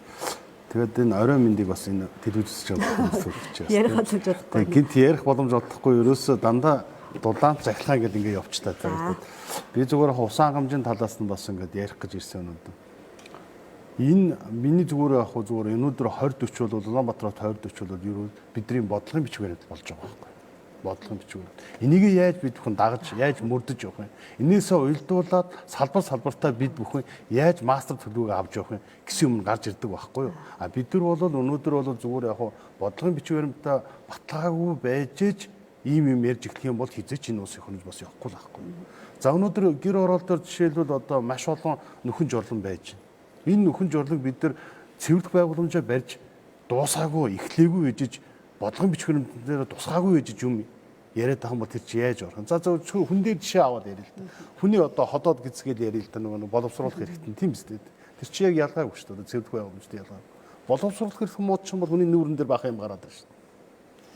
Тэгээд энэ оройн мэндийг бас энэ телевизэж байгаа хүмүүс ярих боломж олохгүй. Гинт ярих боломж олохгүй ерөөсөө дандаа дулаан захилгаан гэдэг ингээд явчихтаа тэгээд би зүгээр усан хангамжийн талаас нь бас ингээд ярих гэж ирсэн өнөөдөр. Энэ миний зүгээр яг зүгээр өнөөдөр 2040 бол Улаанбаатарт 2040 бол юу бидний бодлогын бичгээр болж байгаа байхгүй. Бодлогын бичгээр. Энийг яаж бид бүхэн дагаж, яаж мөрдөж явах юм. Энээсээ уйлдуулаад салбартаа бид бүхэн яаж мастер төлөвлөгөө авч явах юм гэсэн юм гарч ирдэг байхгүй юу. А бид нар бол өнөөдөр бол зүгээр яг бодлогын бичгээрмтэй баталгаагүй байж ийм юм ярьж эхлэх юм бол хизээч энэ ус ихэнж бас явахгүй л байхгүй. За өнөөдөр гэр оролтоор жишээлбэл одоо маш олон нөхөн жорлон байж байна. Энэ нөхөн жорлог бид нар цэвэрлэх байгууламжаа барьж дуусаагүй эхлээгүй ээжиж бодлогын бичгэрнээр тусгаагүй ээжиж юм яриад байгаа юм бол тэр чи яаж орох юм. За хүн дээр жишээ аваад ярил л да. Хүний одоо ходоод гизгээл ярил л да нөгөө боловсруулах хэрэгтэй тийм биз дээ. Тэр чи яг ялгаагүй шүү дээ. Цэвэрлэх байгууламжтай ялгаа. Боловсруулах хэрэг мод ч юм бол хүний нүүрэн дээр баах юм гараад байна шүү дээ.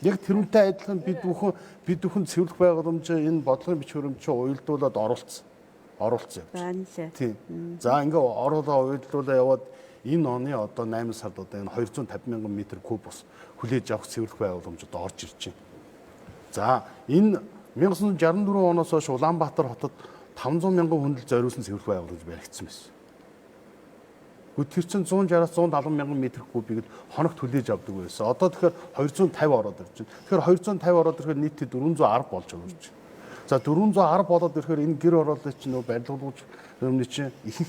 Яг тэрүүнтэй адилхан бид бүхэн цэвэрлэх байгууламжаа энэ бодлогын бичвэрэмжээ уялдуулаад оруулсан явж. Тийм. За ингээ оруулаа уялдуулаа яваад энэ оны одоо 8 сард одоо энэ 250 мянган метр куб ус хүлээж авах цэвэрлэх байгууламжууд орж ирж байна. За энэ 1964 оноос хойш Улаанбаатар хотод 500 мянган хүндэл зориулсан цэвэрлэх байгууламж баригдсан байсан. Тэр чинь 160-аас 170 мянган метр кубыг хоногт хүлээж авдаг байсан. Одоо тэгэхээр 250 ороод ирж байна. Тэгэхээр 250 ороод ирэхээр нийтдээ 410 болж байгаа юм чинь. За 410 болоод ирэхээр энэ гэр оролтын чинь нөө барилгуулж өмнө чинь их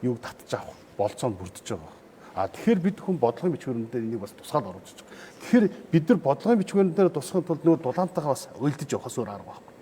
юуг татж авах болцоонд бүрдэж байгаа. А тэгэхээр бид хүн бодлогын бичвэрэн дээр энийг бас тусгаад оруулж байгаа. Тэгэхээр бид нар бодлогын бичвэрэн дээр тусахын тулд нөө дулаантайгаа бас уйлдаж явахаас өөр арга байхгүй.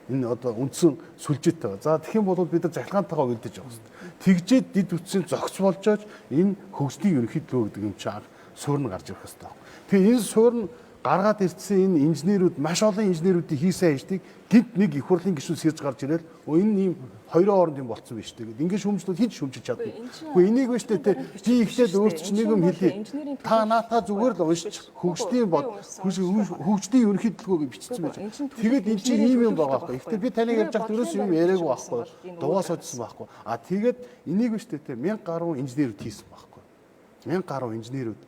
Энэ одоо үндсэн сүлжээтэй байгаа. За тэгэх юм бол бид нар захилгаантайгаа уйлдаж явах хэрэгтэй. Тэгжээд дид үтсийн зохиц болжооч энэ хөгжлийн ерөнхийлөгөө гэдэг юм чинь суурь нь гарч ирэх хэрэгтэй. Тэгээ энэ суурь нь гаргаад ирсэн энэ инженерүүд маш олон инженерүүдийн хийсэн ажлыг гинт нэг их хурлын гишүүн сэрж гарч ирэл энэ ийм хоёрын хооронд юм болцсон биз дээ. Ингээд шүүмжлүүд хинч шүүмжиж чадна. Гэхдээ энийг биш дээ те. Би ихтэй өөрт чинь нэг юм хэлье. Та наатаа зүгээр л уншиж хөгжлийн хөгжлийн ерөнхийлөгөөг бичсэн байж. Тэгээд энэ чинь ийм юм байгаа байхгүй. Ихтэй би таныг ярьж байхад ерөөс юм яриаггүй байхгүй. Дугаас оцсон байхгүй. А тэгээд энийг биш дээ те. 1000 гаруй инженерүүд хийсэн байхгүй. 1000 гаруй инженерүүд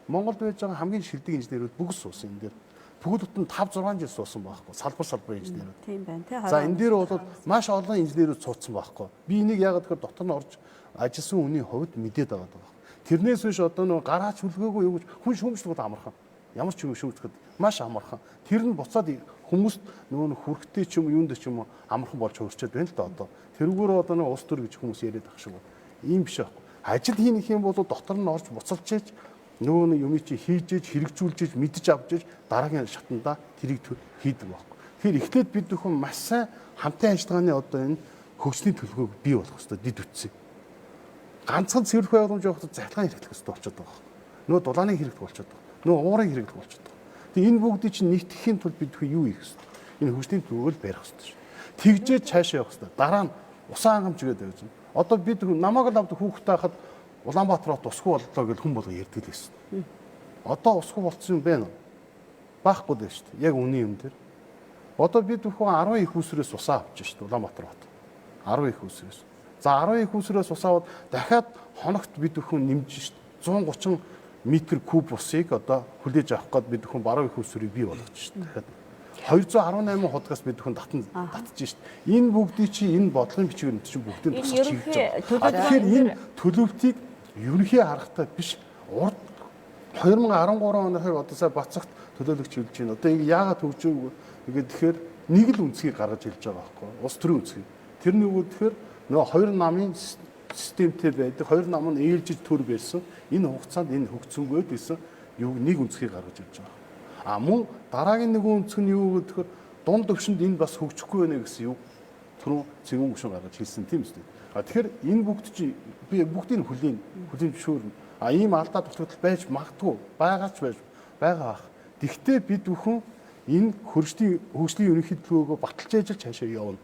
Монголд байж байгаа хамгийн шилдэг инженерүүд бүгд суусан энэ дээр. бүгд бүтэн 5 6 жил суусан байхгүй. Салбар инженерүүд. Тийм байна тий. За энэ дээр бол маш олон инженерүүд суудсан байхгүй. Би энийг яагаад гэхээр дотор нь орж ажилласан хүний хувьд мэдээд байгаа даа. Тэрнээс биш одоо нөгөө гараач хүлгээгүй юу гэж хүн шүүмжлэхэд амархан. Ямар ч юм шүүмжлэхэд маш амархан. Тэр нь буцаад хүмүүст нөгөө хүрхтэй ч юм юунд ч юм амархан болж хөрчөөд байна л да одоо. Тэрүүгээр одоо нөгөө ус төр гэж хүмүүс яриад ах шиг байна. Ийм биш байхгүй. Ажил хийх юм бол дотор нь орж буцалж ээж нөгөө юм чи хийж ээж хэрэгжүүлж ээж мэдж авч ээж дараагийн шатанда тэрийг хийдэг байхгүй. Тэгэхээр эхлээд бид бүхэн маш сайн хамтын ажиллагааны одоо энэ хөгжлийн төлөвлөгөөг бий болгох хэрэгтэй дид үтсээ. Ганцхан цэвэрх байгууламж явахдаа захиргааны хэрэглэх хэрэгтэй болчиход байгаа байхгүй. Нөгөө дулааны хэрэглэх болчиход байгаа. Нөгөө уурын хэрэглэх болчиход байгаа. Тэгээ энэ бүгдийг чинь нэгтгэхийн тулд бид бүхэн юу хийх хэрэгтэй? Энэ хөгжлийн төлөвлөгөөг барих хэрэгтэй шүү. Тэгжээж цаашаа явах хэрэгтэй. Дараа нь усан хангамж гэдэг байж байна. Одоо бид намайг л авдаг хүүхдтэй хахад Улаанбаатар хот усгүй боллоо гэж хүн болго ярьдаг л байсан. Одоо усгүй болцсон юм байна уу? Баахгүй дээ шүү дээ. Яг үний юм дээр. Одоо бид бүхэн 10 их усрээс усаа авч шүү дээ Улаанбаатар хот. 10 их усрээс. За 10 их усрээс ус аваад дахиад хоногт бид бүхэн нэмж шүү дээ. 130 м куб усыг одоо хүлээж авах гээд бид бүхэн баруун их усрыг бий болгож шүү дээ. Дахиад 218 хутгаас бид бүхэн татчих шүү дээ. Энэ бүгдийг чи энэ бодлогын бичгээр нь чинь бүгдийг тусгаж хийж байгаа. Тэгэхээр энэ төлөвлөлтийг ерөнхий харахтай биш урд 2013 оноохыг одоо сая Бацагт төлөөлөгч хэлж байна. Одоо ингэ яагаад хөгжөөг гэдэг тэгэхээр нэг л үнцгийг гаргаж хэлж байгаа байхгүй. Ус төрийн үнцгийг. Тэр нь юу гэхээр нөгөө хоёр намын системтэй байдаг. Хоёр нам нь ээлжиж төр байсан. Энэ хугацаанд энэ хөгцөнгөөд байсан юу нэг үнцгийг гаргаж хэлж байгаа. Мөн дараагийн нэг үнцг нь юу гэхээр дунд төвшөнд энэ бас хөгжихгүй байна гэсэн юу түрүү цэгэн гүшин гаргаж хэлсэн тийм үстэй. Тэгэхээр энэ бүгд чи би бүгдийг хүлийн зөвшөөрнө. Ийм алдаа туслагч байж магадгүй байгаач байж байгаа ах. Тэгвэл бид бүхэн энэ хөгжлийн ерөнхий төлөвлөгөөгөө баталж ажиллаж цаашаа явна.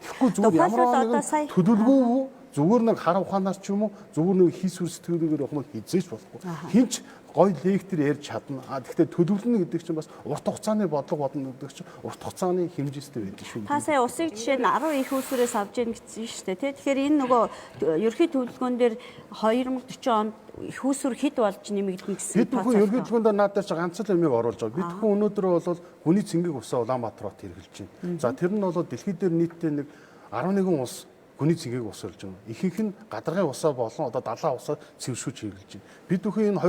Тэгэхгүй зүгээр ямар нэгэн төлөвлөгөө зүгээр нэг хар ухаанаар ч юм уу зүгээр нэг хийсвэр сэтгэлгээгээр явах нь хизээж болохгүй. Хинч гой лектор ярьж чадна. Тэгэхдээ төлөвлөнө гэдэг чинь бас урт хугацааны бодлого бодно гэдэг чинь урт хугацааны хэмжээстэй байдаг шүү. Та сая усыг жишээ нь 10 их усрээс авч яах гэсэн шүү дээ тий. Тэгэхээр энэ нөгөө ерөнхий төлөвлөгөөн дээр 2040 онд их усүр хэд болж нэмэгдэнэ гэсэн бид бүхэн ерөнхий төлөвлөгөөнд надад ч ганц л юмыг оруулж байгаа. Бид бүхэн өнөөдөр бол хүний цэнгэг усаа Улаанбаатар хот хэрэгжилж байна. За тэр нь бол дэлхийд дээр нийтдээ нэг 11 ус хүний цэнгэг ус болж байгаа. Ихэнх нь гадаргын усаа болон одоо далайн усаа цэвэршүүлж хэрэгжилж байна. Бид бүхэн энэ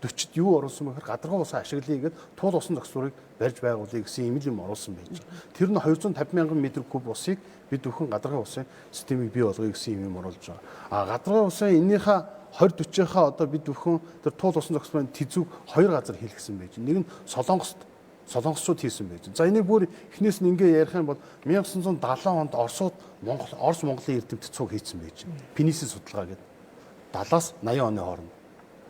2040-д юу оруулсан бэхээр гадаргын усаа ашиглая гэдэг туул усан зохицуулыг барьж байгуулъя гэсэн ийм юм оруулсан байж байгаа. Тэр нь 250 мянган м куб усыг бид бүхэн гадаргын усын системийг бий болгоё гэсэн юм оруулж байгаа. Гадаргын усын энийхээ 2040-ийнхаа одоо бид бүхэн тэр туул усан зохицуулын тэзүүг хоёр газар хийлгэсэн байж. Нэг нь Солонгосчууд хийсэн байж. За энийг бүр эхнээс нь ингээ ярих юм бол 1970 онд Орос Монголын эрдэмтэд цуг хийсэн байж. Пенисийн судалгаа гэдэг 70-аас 80 оны хооронд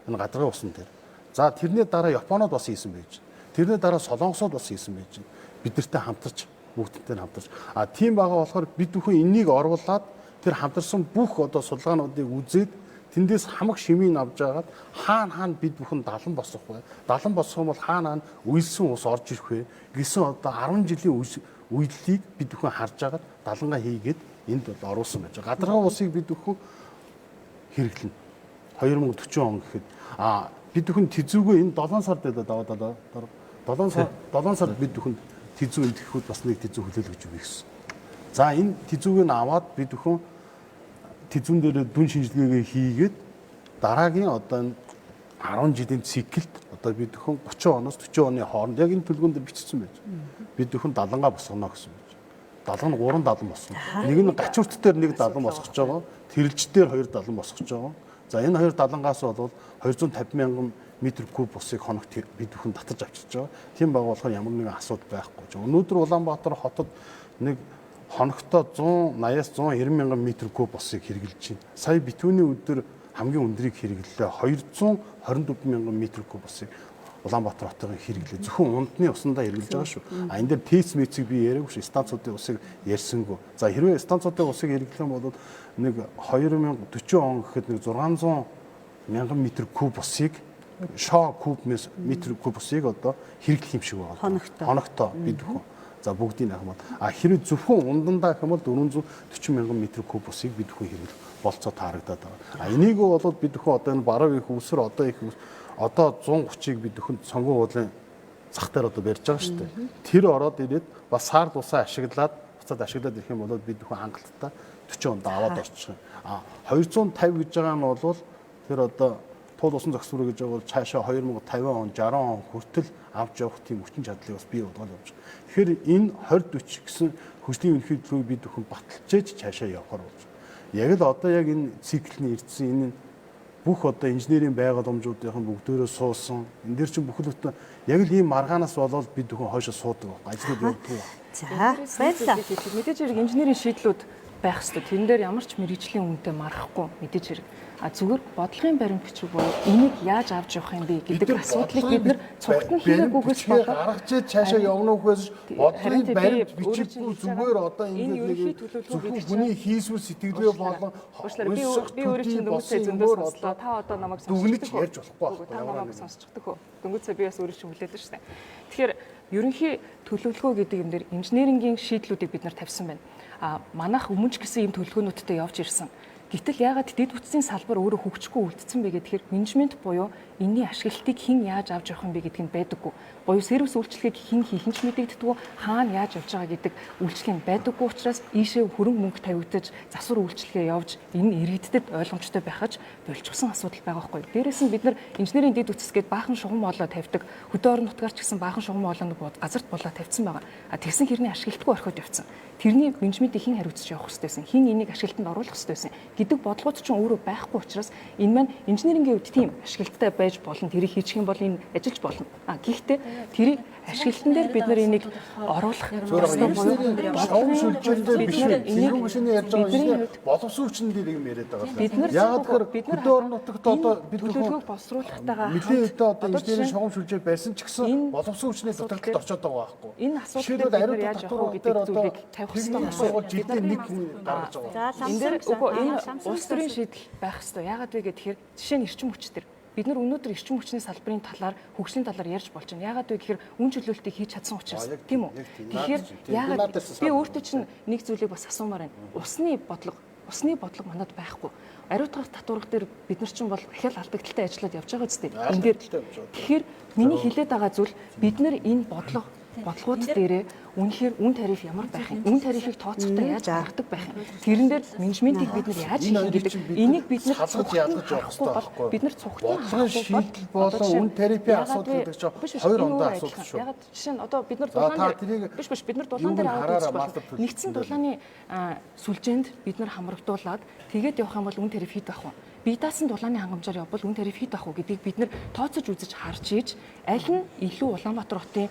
энэ гадаргын усан дээр. За тэрний дараа Японууд бас хийсэн байж. Тэрний дараа Солонгосууд бас хийсэн байж. Бид нартай хамтарч бүгдтэй хамтарч. Тийм байгаа болохоор бид бүхэн энийг оруулаад тэр хамтарсан бүх одоо судалгаануудыг үзээд тэндээс хамаг шимийг авч агаад хаана бид бүхэн далан босох вэ? Далан босох юм бол хаана үйлсэн ус орж ирэх вэ? Гэсэн одоо 10 жилийн үйлдэлийг бид бүхэн харж агаад далангаа хийгээд энд бол оруулсан байж байгаа. Гадаргын усыг бид бүхэн хэрэглэнэ. 2040 он гэхэд бид бүхэн тэзүүгөө энэ 7 сард даваад 7 сард бид бүхэн тэзүү энтгэхүүд бас нэг тэзүү хүлээлгэж өгье гэсэн. За энэ тэзүүг нь аваад бид бүхэн тэзүүн дээр дүн шинжилгээгээ хийгээд дараагийн одоо 10 жилийн циклд одоо бид бүхэн 30 оноос 40 оны хооронд яг энэ төлөвлөгөөнд бичсэн байж. Бид бүхэн далангаа босгоно гэсэн байж. Далан нь 3 далан босгоно. Нэг нь гачуурт дээр нэг далан босгож байгаа. Тэрэлж дээр 2 далан босгож байгаа. За энэ 2 далангаас бол 250 мянган м куб усыг хоногт бид бүхэн татаж авчирч байгаа. Тийм байгаа болохоор ямар нэгэн асуудал байхгүй. Өнөөдөр Улаанбаатар хотод нэг хоногтоо 180-аас 190 мянган м куб усыг хэрэгжилж байна. Сая битүүний өдөр хамгийн өндрийг хэрэглэлээ 224 мянган м куб усыг Улаанбаатар хотын хэрэглээ. Зөвхөн ундны усандаа хэрэглэж байгаа шүү. Энэ дээр ТЭЦ мэцэг би яриаггүй шүү. Станцуудын усыг ярьсангүй. За хэрвээ станцуудын усыг хэрэглэх юм бол нэг 2040 он гэхэд нэг 600 мянган м куб усыг шоо куб м куб усыг одоо хэрэглэх юм шиг байна. Хоногтоо бид бүхэн. За бүгдийг ахмад. Хэрвээ зөвхөн ундандаа гэх юм бол 440 мянган м куб усыг бид бүхэн хэрэглэх болцоо таарагдаад байгаа. Энийг бол бид бүхэн одоо энэ баруун их усэр одоо 130-ыг бид бүхэн сонгон уулын зах дээр одоо барьж байгаа шүү дээ. Тэр ороод ирээд бас сар тусаа ашиглаад буцаад ашиглаад ирэх юм бол бид нөхөн хангалттай 40 онд аваад орчих юм. 250 гэж байгаа нь бол тэр одоо туул усан зохицуурь гэж байгаа бол цаашаа 2050 он 60 он хүртэл авч явах тийм хүчин чадлыг бас бий болгоод явж байгаа. Тэгэхээр энэ 2040 гэсэн хөгжлийн ерөнхий төлөвийг бид бүхэн баталжээж цаашаа явахаар болж байна. Яг л одоо яг энэ циклний ирсэн энэ бүх одоо инженерийн байгууламжуудын бүгдээрээ суусан. Энэ дэр чинь бүхэл бүтэн яг л ийм маргаанаас болоод бид бүхэн хойшоо суудаг байна. Ажлууд явдаг байна. За баярлалаа. Мэдээж хэрэг инженерийн шийдлүүд байх ёстой. Тэрэн дээр ямар ч мэрэгжлийн үнэтэй марахгүй мэдээж хэрэг. Зүгээр бодлогын баримт бичиг буюу энийг яаж авч явах юм бэ гэдэг асуудлыг бид нэр цогтон хийгээгүйгээс болоод гаргаж цаашаа явна үхээс бодлогын баримт бичиггүй зүгээр одоо энэ зөвхөн хүний хийсвэр сэтгэлгээ болон би өөрөө чинь дөнгөцөө зөндөөс сонслоо. Та одоо намайг дүгнэж ярьж болохгүй та намайг сонсчихдаг хөө. Дөнгөцөө би бас өөрөө чинь хүлээдэж штэ. Тэгэхээр ерөнхий төлөвлөгөө гэдэг юм дээр инженерингийн шийдлүүдийг бид нар тавьсан байна. Манайх өмнө ч гэсэн ийм төлөвлөгөөнүүдтэй явж ирсэн. Гэтэл яагаад дэд бүтцийн салбар өөрөө хөгжихгүй үлдсэн бэ гэхээр менежмент буюу энэний ашиглалтыг хэн яаж авч явах юм бэ гэдг нь байдаггүй. Буюу сервис үйлчлэгийг хэн хийх нь ч мэдэгддэггүй, хаана яаж явж байгаа гэдэг үйлчлэг нь байдаггүй учраас ийшээ хөрөнгө мөнгө тавигдаж засвар үйлчлэгээ явж энэ иргэдэд ойлгомжтой байхаж болчихсон асуудал байгаа байхгүй. Дээрээс нь бид нар инженерийн дэд бүтц гээд баахан шугам болоо тавьдаг. Хөдөө орон нутгаар ч гэсэн баахан шугам болоонд газарт болоо тавьсан байгаа. Тэгсэн хэрний ашиглалтгүй орхиод явцсан. Тэрний менежментийг хэн хариуцж явах хэрэгтэй байсан, хэн энийг ашиглалтанд оруулах хэрэгтэй байсан гэдэг бодлогууд ч өөрөө байхгүй учраас энэ маань инженерингийн үед тийм ашиглалттай байж болно, тэрийг хийчих юм бол энэ ажиллаж болно. Гэхдээ тэрийг ашиглалтан дээр бид нар энийг оруулах ёстой буюу шоу шүлжээндээ биш энийг машины ярьж байгаа энэ боловсон хүчин дээр юм яриад байгаа. Бид нар яагаад тэгэхээр хөдөө орон нутагт одоо бид төлөвлөгөөг боловсруулахтайгаа мэдээ өдөө одоо инженерийн шоу шүлжээ байсан ч гэсэн боловсон хүчний дутагдалд очиод байгаа байхгүй. Энэ асуудлыг бид нар яаж явах вэ гэдэг зүйлийг тавих хэрэгтэй байна. Жилдээ нэг гаргаж байгаа. Энэ дээр үгүй энэ улс төрийн шийдэл байх хэрэгтэй. Яагаад вэ гэхээр жишээ нь эрчим хүч төр. Бид нар өнөөдөр эрчим хүчний салбарын талаар, хөгжлийн талаар ярьж болж байна. Яагаад вэ гэхээр үн чөлөөлтийг хийж чадсан учраас тийм үү? Тэгэхээр яагаад би өөртөө чинь нэг зүйлийг бас асуумаар байна. Усны бодлого манад байхгүй. Ариутгах татварга дээр бид нар чинь бол дахиад алдагдaltaй ажиллаад явж байгаа үстэй. Энэ дээр тэгэхээр миний хэлээд байгаа зүйл бид нар энэ бодлогууд дээрээ үнэхээр үн тариф ямар байх юм? Үн тарифыг тооцохдоо яаж гаргадаг байх юм? Тэрэн дээр менежментийг бид нар яаж хийх гэдэг энийг бид нар ялгаж явах хэрэгтэй байхгүй. Бид нар цугтан шийдэл болон үн тарифын асуудал гэдэг чинь хоёр ондоо асуудал шүү. Ягаад жишээ нь одоо бид нар дулаан дээр бид нар дулаан дээр аваад үзэх нэгдсэн дулааны сүлжээнд бид нар хамрагдуулаад тэгээд явах юм бол үн тариф хэд байх вэ? Бие даасан дулааны хангамжаар явбал үн тариф хэд байх вэ гэдгийг бид нэр тооцож үзэж харж ийж аль нь илүү Улаанбаатар хотын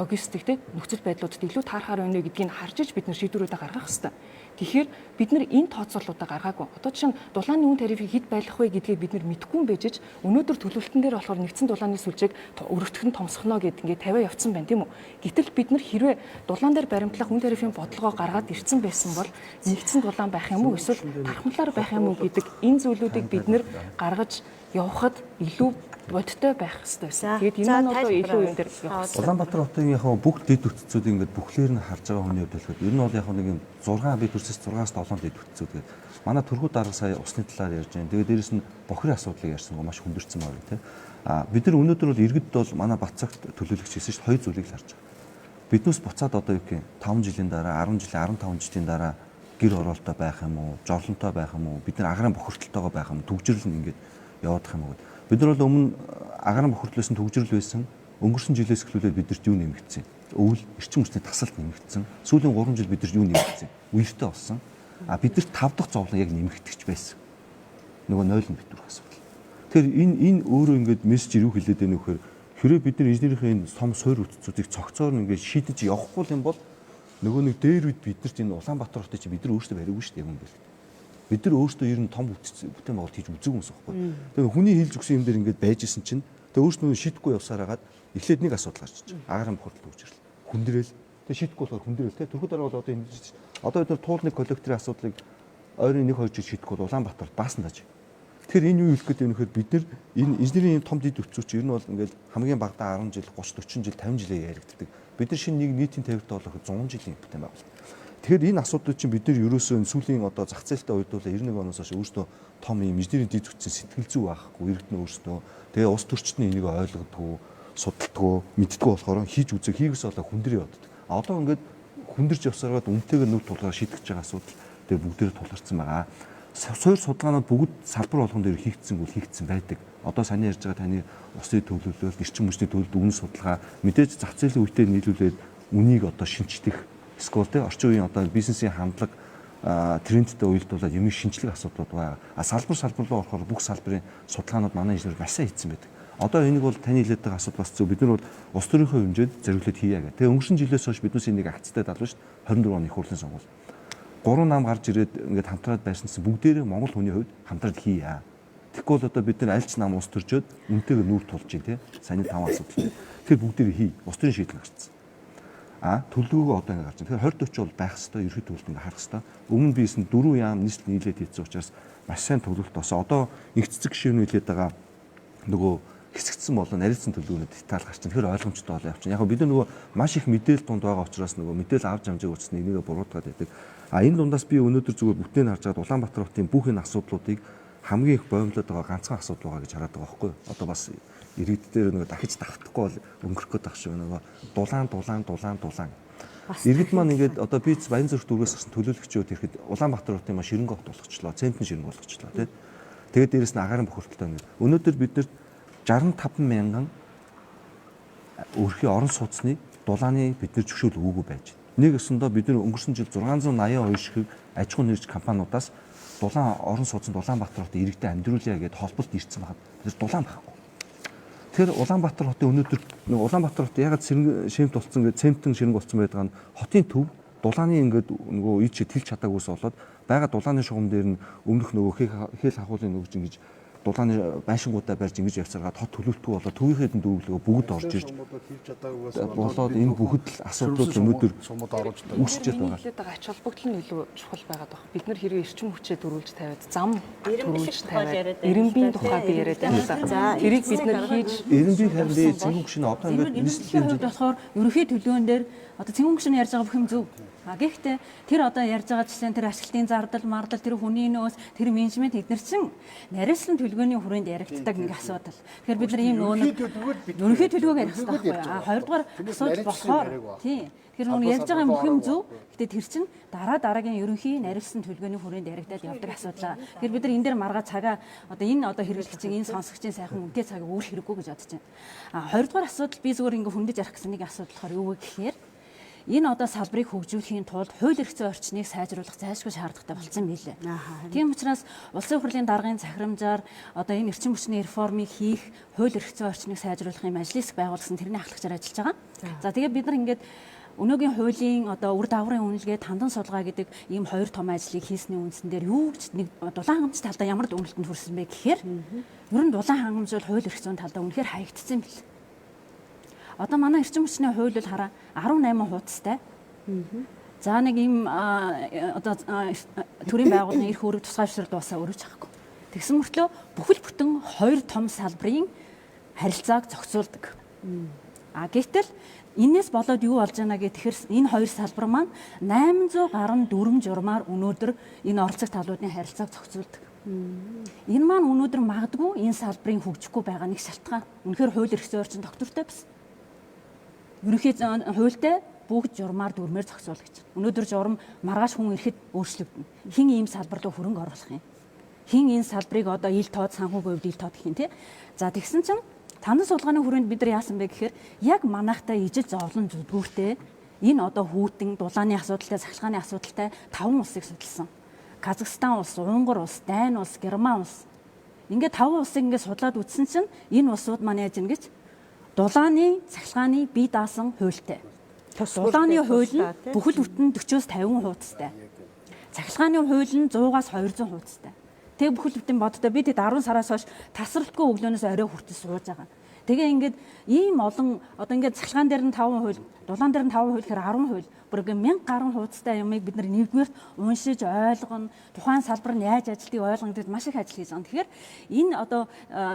логистик нөхцөл байдлуудад илүү таарахаар байна гэдгийг харж ийж бид нэр шийдвэрүүдээ гаргах хэрэгтэй. Тэгэхээр бид нар энэ тооцоолуудаа гаргаагүй. Одоо жишээ нь дулааны үн тарифыг хэд байлгах вэ гэдгийг бид нар мэдэхгүй юм байж өнөөдөр төлөвлөлтөн дээр болохоор нэгдсэн дулааны сүлжээг өргөтгөн томсгоно гэд ингээд тавиа явцсан байна тийм үү. Гэтэл бид нар хэрвээ дулаан дээр баримтлах үн тарифын бодлогоо гаргаад ирсэн байсан бол нэгдсэн дулаан байх юм уу эсвэл тархамлаар байх юм уу гэдэг энэ зүйлүүдийг бид нар гаргаж явахад илүү бодтой байх хэрэгтэй байсан. Тэгээд энэ нь одоо илүү юм дээр явах хэрэгтэй. Улаанбаатар хотын яг бүх дэд бүтцүүдийг ингээд бүхлээр нь харж байгаа хүний хувьд болохоор ер нь бол яг нэг юм 6 би төрсөс 6-аас 7 дэд бүтцүүд гэдэг. Манай төрхүүд дарга сая усны талаар ярьж байна. Тэгээд дээрэс нь бохирын асуудлыг ярьсан гоо маш хүндэрсэн байна тийм. Бид нар өнөөдөр бол иргэд бол манай Бацагт төлөөлөгч хийсэн шүү дээ. Хоёр зүйлийг л харж байгаа. Биднээс буцаад одоо юу гэх юм 5 жилийн дараа 10 жилийн 15 жилийн дараа гэр хороолтой байх юм уу, жорлонтой байх юм уу, бид нар агарын бохирдолтойгоо байх юм, төгжрөл нь ингээд яваадах юм уу. Бид нар бол өмнө агарын бохирдлоос нь төгжрөл байсан. Өнгөрсөн жилээс эхлүүлээд бидэрт юу нэмэгдсэн? Өвөл эрчим хүчний тасалт нэмэгдсэн. Сүүлийн 3 жил бидэрт юу нэмэгдсэн? Үертэй болсон. Бидэрт 5 дахь зовлон яг нэмэгдэж байсан. Нөгөө 0 нь битүүрх асуудал. Тэгэхээр энэ өөрөө ингээд мессеж юу хэлээд байна вэ гэхээр хэрэг бид нар инженерийн энэ сум суур үтцүүдийг цогцоор ингээд шийдэж явахгүй юм бол нөгөө нэг дээр үед бид нарт энэ Улаанбаатар хотыг чи бид нар өөрсдөө бариагүй шүү дээ юм бэл. Бид нар өөрсдөө ер нь том бүтээн байгуулалт хийж үзээгүй юмс байхгүй. Тэгээ хүний хэлж өгсөн юм дээр ингээд байж исэн чинь тэгээ өөрсдөө шийдэхгүй явсаар хагаад эхлээд нэг асуудал гарч ич. Агарын бохирдол үүсэрл. Хүндрэл. Тэгээ шийдэхгүй болохоор хүндрэл те. Төрхөд дараа бол одоо бид нар туулны коллекторын асуудлыг ойрын 1-2 жил шийдэхгүй бол Улаанбаатарт баасан даж. Тэгэхээр энэ юу хэлэх гээд юм нөхөр бид нар энэ инженерийн том дэд өцөөч ер нь бол ингээд хамгийн багадаа 10 жил 30 40 жил 50 жилээ яригддаг. Бид нар шинэ нэг нийтийн тавиртаа болох 100 жилийн бүтээн байгуулалт. Тэгэхээр энэ асуудлууд чинь бид нар ерөөсөө сүүлийн одоо зах зээлтэй уйдуулаа 91 оноос хойш өөрсдөө том юм инженерийн дэд үтсэн сэтгэл зүй байхгүй иргэд нь өөрсдөө тэгээ ус төрчтний энийг ойлгодгүй судалдаггүй, мэддэггүй болохоор хийж үзэх хийгээс болоо хүн дээр явдаг. Одоо ингээд хүндэрж явсараад үнтэйгээ нүд тулгаар шийдэж байгаа асуудал дээр бүгдээр тулгарсан байгаа. Суурь судалгаанууд бүгд салбар болгон дээр хийгдсэн байдаг. Одоо саний ярьж байгаа таны усны төлөвлөлт, эрчим хүчний төлөвлөлт, үнэ судалгаа мэдээж зах зээлийн үетэй нийлүүлээд үнийг одоо шинжлэх эсвэл тэ орчин үеийн одоо бизнесийн хандлага трендтэй уялдуулаад юм шинжлэх асуудлууд байгаа. Салбар руу орохоор бүх салбарын судалгаанууд манай инженер маш сайн хийсэн байдаг. Одоо энийг бол таны хэлээд байгаа асуудал бас зөв. Бид нар бол улс төрийнхөө хэмжээнд зориглоод хийя гэх. Тэгээ өнгөрсөн жилээс хойш биднээс энийг акцтай дадлаа шүү дээ. 24 оны их хурлын сонгуул. 3 нам гарч ирээд ингээд хамтраад байсансан бүгдээрээ Монгол хүний хувьд хамтраад хийя. Тэгэхгүй бол одоо бид нар аль ч нам ус төржөөд үнтэйгээ нүүр тулж ийн тий. Саний 5 асуудал. Тэгэхээр бүгдээрээ хий. Улс төрийн шийдэл гарцсан. Төлөвлөгөө одоо ингээд гарч байна. Тэгэхээр 2040 бол байх хэвээр ерхий төлөвлөлт ингээд харах хэвээр. Өмнө биес нь 4 яам нийслэл нийлээд хийсэн учраас маш сайн төлөвлөлт болсон. Одоо их цэцэг гишүүн хэлээд байгаа нөгөө хэсэгдсэн болон нарийнсан төлөвлөгөөнөд деталь гарч байгаа. Тэгэхээр ойлгомжтой болоо явчихна. Яг бид нөгөө маш их мэдээлэл дунд байгаа учраас нөгөө мэдээлэл авч амжааг учраас энийг буруутгаад байдаг. Энэ дундаас би өнөөдөр зүгээр бүтээн харж байгаа Улаанбаатар хотын бүх энэ асуудлуудыг хамгийн их боомлоод байгаа ганцхан асуудал байгаа гэж хараад байгаа байхгүй юу? Одоо бас иргэд дээр нөгөө дахиж давтахгүй бол өнгөрөх гээд байгаа шүү нөгөө дулаан. Иргэд маань ингээд одоо би Баян зүрх дүүргээс гарсан төлөөлөгчүүд ирэхэд Улаанбаатар хотын маш ширэнгэ хот болгочлоо, центр ширэнгэ болгочлоо тий. Тэгээд дээрэс нь агаарын бохирдолтой ингээд. Өнөөдөр бид нэр 65 мянган өрхийн орон сууцны дулааны бид нэр зөвшөөрөл өгөөгүй байж байна. Нэг өсөндөө бид нэр өнгөрсөн жил 682 шиг аж ахуйн нэрж компаниудаас дулаан орон сууцнд Улаанбаатар хотын иргэдэд амьдруулъя гэдээ холболт ирсэн байна. Тэр дулаан байхгүй. Тэгэхээр Улаанбаатар хотын өнөөдөр Улаанбаатар хот ягаад шимт болсон гэдэг цементэн ширэнг болсон байдаг нь хотын төв дулааны ингээд нөгөө ий чи тэлж чадаагүйс болоод байгаа дулааны шугам дээр нь өмнөх нөгөө хээл хахуулын нөгж ингэж дулааны байшингуудаа барьж ингэж явцаргаад хот төлөвлөлтгүй болоод төвийнхээ дүүрлэгөө бүгд орж ирж болоод энэ бүгд л асуудлууд өнөөдөр үүсчихэд байгаа. Хэлээд байгаа ач холбогдол нь илүү чухал байгаад байна. Бид нар хэрвээ эрчим хүчээ дөрүүлж тавиад зам төрүүлж тавиад эренбийн тухай би яриад байна. Тэрийг бид нар хийж эренбийн харин цэнгэн гүшин одоо ингээд нийслэлийн хэмжээнд болохоор ерөнхий төлөвлөгөөн дээр одоо цэнгэн гүшин ярьж байгаа бүх юм зөв. Гэхдээ тэр одоо ярьж байгаа жишээ нь тэр ашиглалтын зардал, мардал, тэр хүний нөөц, тэр менежмент эдгээр чинь нарийнсан төлөвлөгөөний хүрээнд яригддаг нэг асуудал. Тэгэхээр бид нар ийм нөгөө ерөнхий төлөвлөгөөг ярих хэрэгтэй байхгүй. Хоёрдугаар асуудал болохоор тий. Тэгэхээр нөгөө ярьж байгаа бүх юм зөв. Гэтэ тэр чинь дараагийн ерөнхий нарийнсан төлөвлөгөөний хүрээнд яригдаад явдаг асуудал. Тэгэхээр бид нар энэ дээр маргаа цагаа одоо энэ хэрэглэгчийн энэ сонсогчийн сайхан үнэтэй цагийг өөр хэрэггүй гэж бодож байна. Хоёрдугаар асуудал би зүгээр ингээ хүндэж ярих гэсэн нэг асуудал болохоор юу вэ гэхээр энэ одоо салбарыг хөгжүүлэхийн тулд хууль эрх зүйн орчныг сайжруулах зайлшгүй шаардлагатай болсон билээ. Тийм учраас улсын хурлын даргын захирамжаар одоо энэ эрчим хүчний реформыг хийх хууль эрх зүйн орчныг сайжруулахын мәжлис байгуулсан тэрний ахлагчаар ажиллаж байгаа. За тэгээд бид нар ингээд өнөөгийн хуулийн одоо үр дагаврын үнэлгээ тандан судалгаа гэдэг ийм хоёр том ажлыг хийсний үндсэн дээр юу гэж нэг дулаан хангамж талдаа ямар дүгнэлтэнд хүрсэн бэ гэхээр ер нь дулаан хангамж бол хууль эрх зүйн талдаа үнэхээр хаягдсан билээ. Одоо манай эрчим хүчний хууль бол хараа 18 хуудастай. За нэг ийм одоо төрийн байгууллагын эрх үүрэг тусгай зөвшөөрөл дуусаа өргөж авахгүй. Тэгсэн мөртлөө бүхэл бүтэн хоёр том салбарын харилцааг зохицуулдаг. Гэтэл энэс болоод юу болж байна гэхээр энэ хоёр салбар маань 800 гаруй дүрм журмаар өнөөдөр энэ оролцох талуудын харилцааг зохицуулдаг. Энэ маань өнөөдөр магадгүй энэ салбарын хөгжихгүй байгаа нэг шалтгаан. Үнэхээр хууль эрх зүйн орчин доктортой байсан. Ерөнхий хуультай бүгд журмаар дүрмээр зохицуулагч. Өнөөдөр журам маргааш хүн ирэхэд өөрчлөгдөнө. Хин ийм салбар руу хөрөнгө оруулах юм. Хин энэ салбарыг одоо ил тоод санхүүгийн хувьд ил тоод гэх юм тий. За тэгсэн чинь тандан судалгааны хүрээнд бид нар яасан бэ гэхээр яг манайхтай ижил зовлон зүдгүүртэй энэ одоо хүүтэн дулааны асуудалтай, сахилгааны асуудалтай 5 улсыг судалсан. Казахстан улс, Унгар улс, Дайн улс, Герман улс. Ингээд 5 улсыг ингээд судлаад үзсэн чинь энэ улсууд маань яаж ийн гэж дулааны, цахилгааны бие даасан хуультай. Дулааны хууль нь бүхэл бүтэн 40-50 хуудастай. Цахилгааны хууль нь 100-аас 200 хуудастай. Тэг бүхэл бүтэн боддоо би тэд 10 сараас хойш тасралтгүй өглөөнөөс орой хүртэл сууж байгаа. Тэгээ ингээд ийм олон одоо ингээд цахилгаан дээр нь 5 хууль, дулаан дээр нь 5 хууль гэхээр 10 хууль. Бүр ингээд 1000 гаруй хуудастай юмыг бид нар нэгдүгээрт уншиж ойлгоно, тухайн салбар нь яаж ажилтгийг ойлгоно гэдэгт маш их ажил хийж байгаа. Тэгэхээр энэ одоо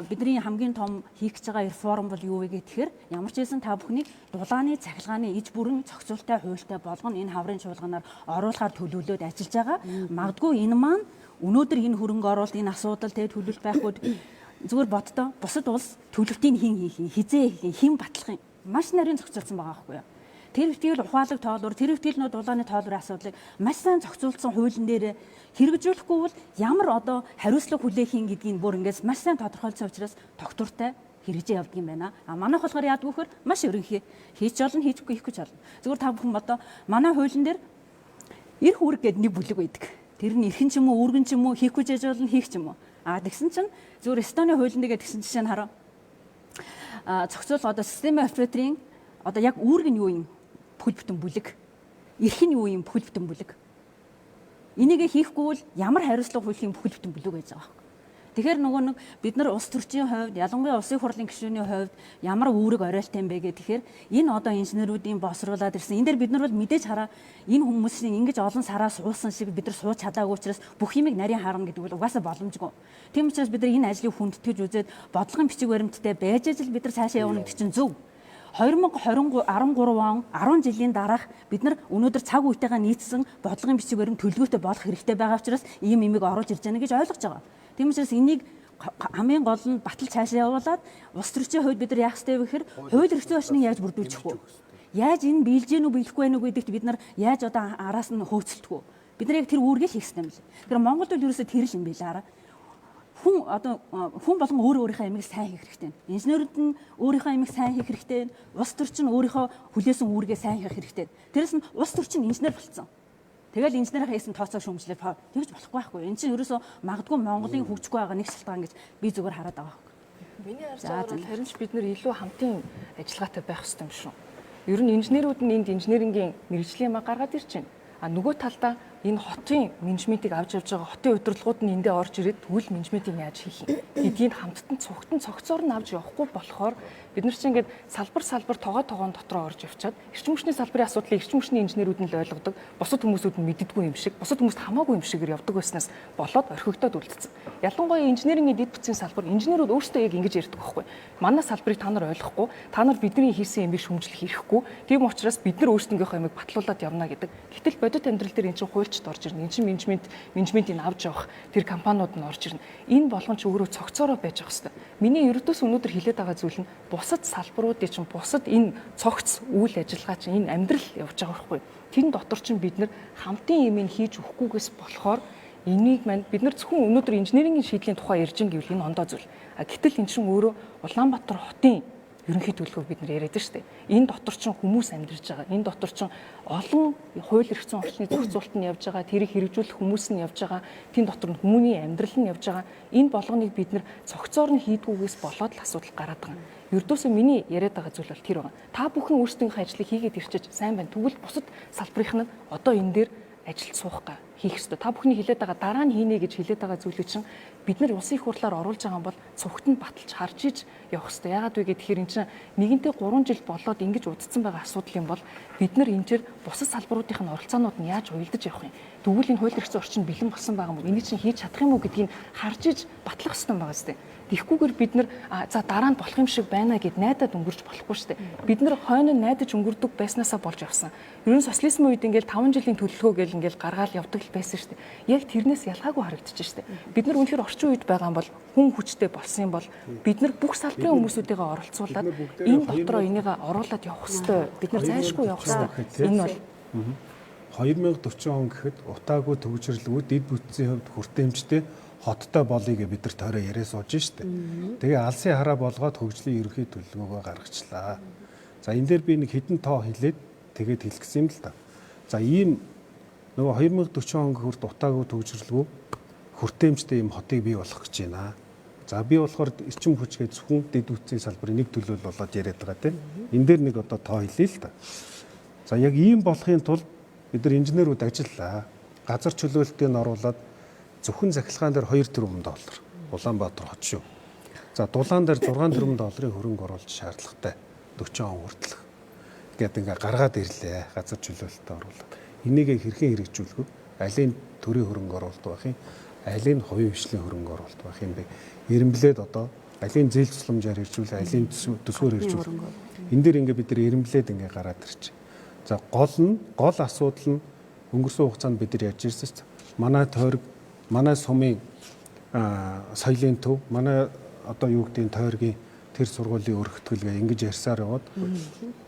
бидний хамгийн том хийх гэж байгаа реформ бол юу вэ гэхээр ямар ч хэлсэн та бүхнийг дулааны, цахилгааны иж бүрэн зохицуулттай хуультай болгоно энэ хаврын чуулганаар оруулахаар төлөвлөд ажиллаж байгаа. Магадгүй энэ маань өнөөдөр энэ хөрөнгө оруулалт, энэ асуудал төлөвлөлт байхгүйд зүгээр боддоо бусад улс төлөвтийг хизээ хийх хэн батлах юм маш нарийн зохицуулсан байгаа байхгүй юу. Тэр ихтгэл ухаалаг тоолуур, тэр ихтгэлнүүд дулааны тоолуур асуудлыг маш сайн зохицуулсан хуулийн дээр хэрэгжүүлэхгүй бол ямар одоо хариуцлага хүлээх юм гэдгийг бүр ингээс маш сайн тодорхойлсон учраас тогтвортой хэрэгжиж явдаг юм байна. А манайх болохоор яадаг вөхөр маш ерөнхий хийж болно, хийхгүй хийхгүй ч болно. Зүгээр та бүхэн одоо манай хуулийн дээр эрх үүрэг гэдэг нэг бүлэг байдаг. Тэр нь эрхэн ч юм уу, үүргэн ч юм уу, хийхгүй жиж болно, хийх ч юм уу. А тэгсэн чинь зүгээр Эстоны хуулийн дээр тэгсэн жишээ нь хараа. Зохицуул одоо системийн операторын одоо яг үүрэг нь юу юм? Бүхэл бүтэн бүлэг. Эрх нь юу юм? Бүхэл бүтэн бүлэг. Энийг хийхгүй бол ямар хариуцлага хүлээх юм бүхэл бүтэн бүлэг байж байгаа юм. Тэгэхээр нөгөө нэг бид нар улс төрчийн хувьд ялангуяа улсын хурлын гишүүний хувьд ямар үүрэг оройлтой юм бэ гэхээр энэ одоо инженеруудын босруулаад ирсэн. Энэ дээр бид нар бол мэдээж хараа энэ хүмүүсийн ингэж олон сараа суусан шиг бид нар сууж чадаагүй учраас бүх юмыг нарийн харна гэдэг бол угаасаа боломжгүй. Тийм учраас бид нар энэ ажлыг хүндэтгэж үзээд бодлогын бичиг баримттай байж ажил бид нар цаашаа явна гэдэг чинь зөв. 2013 он 10 жилийн дараах бид нар өнөөдөр цаг үетэйгээ нийцсэн бодлогын бичиг баримт төлөвлөгөөтэй болох хэрэгтэй байгаа учраас ийм имийг оруулж ирж байна гэж ойлгож байгаа. Тийм учраас энийг хамгийн гол нь батал цаашаа явуулаад улс төрчийн хувьд бид нар яах ёстой вэ гэхээр хууль эрх зүйн орчныг яаж бүрдүүлчих вэ? Яаж энэ биелж гэнүү биелэхгүй байноу гэдэгт бид нар яаж одоо араас нь хөөцөлдөх вэ? Бид нар яг тэр үүргийг хийх ёстой юм л. Тэгэхээр Монголд бол ерөөсөө тэр л юм билээ. Хүн болгон өөрийнхөө амийг сайн хийх хэрэгтэй. Инженерүүд нь өөрийнхөө амийг сайн хийх хэрэгтэй. Улс төрчин өөрийнхөө хүлээсэн үүргээ сайн хийх хэрэгтэй. Тэрээс нь улс төрчин инженер болцсон. Тэгэл инженерийн хийсэн тооцоо шүүмжлээ тэгж болохгүй байхгүй. Энэ чинь ерөөсөө магадгүй Монголын хөгжихгүй байгаа нэг шалтгаан гэж би зүгээр хараад байгаа байхгүй. Миний харж байгаа бол харин ч бид нэр илүү хамтын ажиллагаатай байх хэрэгтэй юм шүү. Ер нь инженерүүд нь энд инженерингийн мэргэжлийн маа гаргаад ирж байна. А нөгөө талдаа энэ хотын менежментийг авч явж байгаа хотын удирдлагууд нь эндээ орж ирээд тэгвэл менежментийг яаж хийх юм? Эдийг хамттан цугтан цогцоор нь авч явахгүй болохоор бид нар чинь ингээд салбар тоогоон дотроо орж явчаад эрчим хүчний салбарын асуудлыг эрчим хүчний инженерүүд нь л ойлгодог, бусад хүмүүсүүд нь мэддэггүй юм шиг, бусад хүмүүст хамаагүй юм шигээр явдаг байснаас болоод орхигдоод үлдсэн. Ялангуяа инженерийн эд бүтцийн салбар инженерүүд өөрсдөө яг ингэж ярьдаг байхгүй. Манай салбарыг та нар ойлгохгүй, та нар бидний хийсэн юмыг шүүмжлэх хэрэггүй. Тийм учраас бид нар өөрсдийнхөө юмыг батлуулаад явна гэдэг. Гэтэл бодит амьдрал дээр эн чинь хуульчд орж ирнэ. Эн чинь менежментийг авч явах тэр компаниуд нь орж ирнэ. Энэ болгон ч өөрөө цогцоороо байж ах хэвээр. Миний ердөөс өнөөдөр хэлээд байгаа зүйл нь бусад салбаруудын чинь бусад энэ цогц үйл ажиллагаа чинь энэ амьдрал явж байгаа байхгүй. Тэн дотор чинь бид нар хамтын юмыг хийж өгөхгүйгээс болохоор энийг маань бид нар зөвхөн өнөөдөр инженерийн шийдлийн тухай ярьж ин гэвэл энэ ондоо зүйл. Гэтэл эн чинь өөрөө Улаанбаатар хотын ерөнхий төлөвлөгөөг бид нар яриад шүү дээ. Энэ дотор чинь хүмүүс амьдарч байгаа. Энэ дотор чинь олон хууль эрх зүйн орчны зохицуулалт нь явж байгаа. Тэрийг хэрэгжүүлэх хүмүүс нь явж байгаа. Тэн дотор нь хүмүүний амьдрал нь явж байгаа. Энэ болгоныг бид нар цогцоор нь хийдгүүгээс болоод л асуудал гараад байгаа. Ердөөсөө миний яриад байгаа зүйл бол тэр байна. Та бүхэн өөрсдийнхөө ажлыг хийгээд ирчиж сайн байна. Тэгвэл бусад салбарынх нь одоо энэ дээр ажилд суух га хийх ёстой. Та бүхний хэлээд байгаа дараа нь хийнэ гэж хэлээд байгаа зүйлийг чинь бид нар улсын их хурлаар оруулж байгаа юм бол цогт нь баталж харж иж явах ёстой. Яагаад вэ гэхээр эн чинь нэгэнтээ 3 жил болоод ингэж удацсан байгаа асуудал юм бол бид нар энэ чир бусад салбаруудынх нь оролцоонууд нь яаж уялдаж явах юм? Тэгвэл энэ хууль эрх зүйн орчин бэлэн болсон байгаа юм уу? Энийг чинь хийж чадах юм уу гэдгийг харж иж батлах ёстой байгаа зү. Тэгэхгүйгээр бид нар за дараа нь болох юм шиг байна гэд найдаад өнгөрч болохгүй шүү дээ. Бид нар хойно найдаж өнгөрдөг байснаасаа болж явсан. Ер нь социализмын үед ингээл 5 жилийн төлөвлөгөө гэл ингээл гаргаал явдаг л байсан шүү дээ. Яг тэрнээс ялгаагүй харагдчих шүү дээ. Бид нар үнэхээр орчин үед байгаа юм бол хүн хүчтэй болсон юм бол бид нар бүх салбарын хүмүүсүүдийгээ оролцуулаад энэ дотроо энийг оруулаад явах хэрэгтэй. Бид нар зайлшгүй явах хэрэгтэй. Энэ бол 2040 он гэхэд утаагүй төвчрлгүй дэд бүтцийн хувьд хүртээмжтэй хоттой болъё гэж бид нар тойроо яриа сууж штэ. Тэгээ алсын хараа болгоод хөгжлийн ерөнхий төлөвлөгөөгөө гаргачлаа. За энэ дээр би нэг хэдэн тоо хэлээд тэгээд хэлгэсэн юм л та. За ийм нөгөө 2040 он хүрт утаагүй төвчрлгүй хүртээмжтэй юм хотыг бий болгох гэж байна. За би болохоор эрчим хүчгээ зөвхөн дэд бүтцийн салбарын нэг төлөөл болоод яриад байгаа тийм. Энэ дээр нэг одоо тоо хэлье л та. За яг ийм болохын тулд бид нар инженерүүд ажиллаа. Газар чөлөөлтөд нь оруулаад зөвхөн захилгаан дээр 2 тэрбум доллар Улаанбаатар хот шүү. За дулаан дээр 6 тэрбум долларын хөрөнгө оруулалт шаардлагатай 40 он хүртэлх. Ингээд ингээ гаргаад ирлээ газар чөлөөлөлтөд оруулаад. Энийг хэрхэн хэрэгжүүлэх вэ? Алийн төрийн хөрөнгө оруулалт байх юм, алийн хувийн хвшлийн хөрөнгө оруулалт байх юм бэ? Ирэмблээд одоо алийн зээл тусламжаар хэрэгжүүлэх, алийн төсвөр хэрэгжүүлэх. Энэ дээр ингээ бид нар ирэмблээд ингээ гараад ирчих. За гол асуудал нь өнгөрсөн хугацаанд бид нар яаж ирсэн чинь манай тойрог, манай сумын соёлын төв, манай одоо юу гэдэг нь тойргийн тэр сургуулийн өргөтгөлгээ ингэж ярьсаар яваад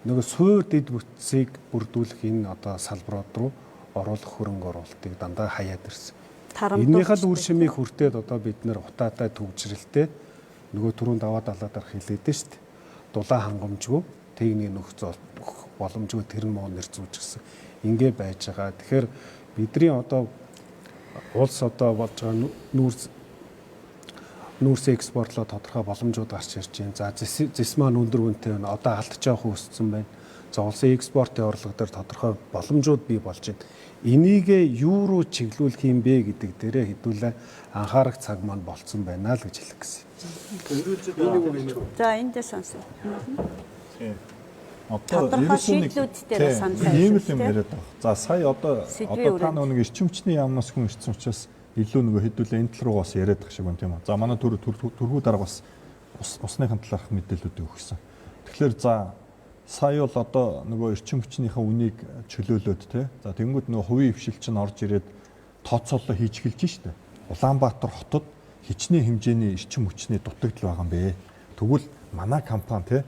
нөгөө суур дэд бүтцийг бүрдүүлэх энэ одоо салбарууд руу оруулах хөрөнгө оруулалтыг дандаа хаяад ирсэн. Энийхээ л үр шимийг хүртээд одоо бид нэр утаатай төвчрэлтэй нөгөө түрүүнд аваад алаад арах хэлээд шүү дээ. Дулаан хангамжгүй техник нөхц бүх боломжгүй тэр муу нэр зүүж гисэн. Ингээ байж байгаа. Тэгэхээр бидний одоо улс одоо болж байгаа нүүрс экспортлоо тодорхой боломжууд гарч ирж байна. За зэс маань өндөр үнэтэй байна. Одоо алдаж явах өссөн байна. За улсын экспортын орлого дээр тодорхой боломжууд бий болж байна. Энийг юу руу чиглүүлэх юм бэ гэдэг дээрээ хэдүүлээ анхаарах цаг маань болцсон байна л гэж хэлэх гэсэн. За энд дээр сонсон. Одоо тодорхой шийдлүүд дээр санал ийм л юм яриад байгаа. За сая одоо та нэг эрчим хүчний яамнаас хүн ирсэн учраас илүү нөгөө хэдүүлээ энэ тал руугаас яриад байгаа шиг байна тийм үү. За манай төрхүү дарга бас усныхын талаарх мэдээлэлүүд өгсөн. Тэгэхээр за сая бол одоо нөгөө эрчим хүчнийхээ үнийг чөлөөлөөд тий. За тэнгууд нөгөө хувийн хвшил чинь орж ирээд тооцоолол хийж эхэлж штэ. Улаанбаатар хотод хичнээн хэмжээний эрчим хүчний дутагдал байгаа юм бэ. Тэгвэл манай компани тий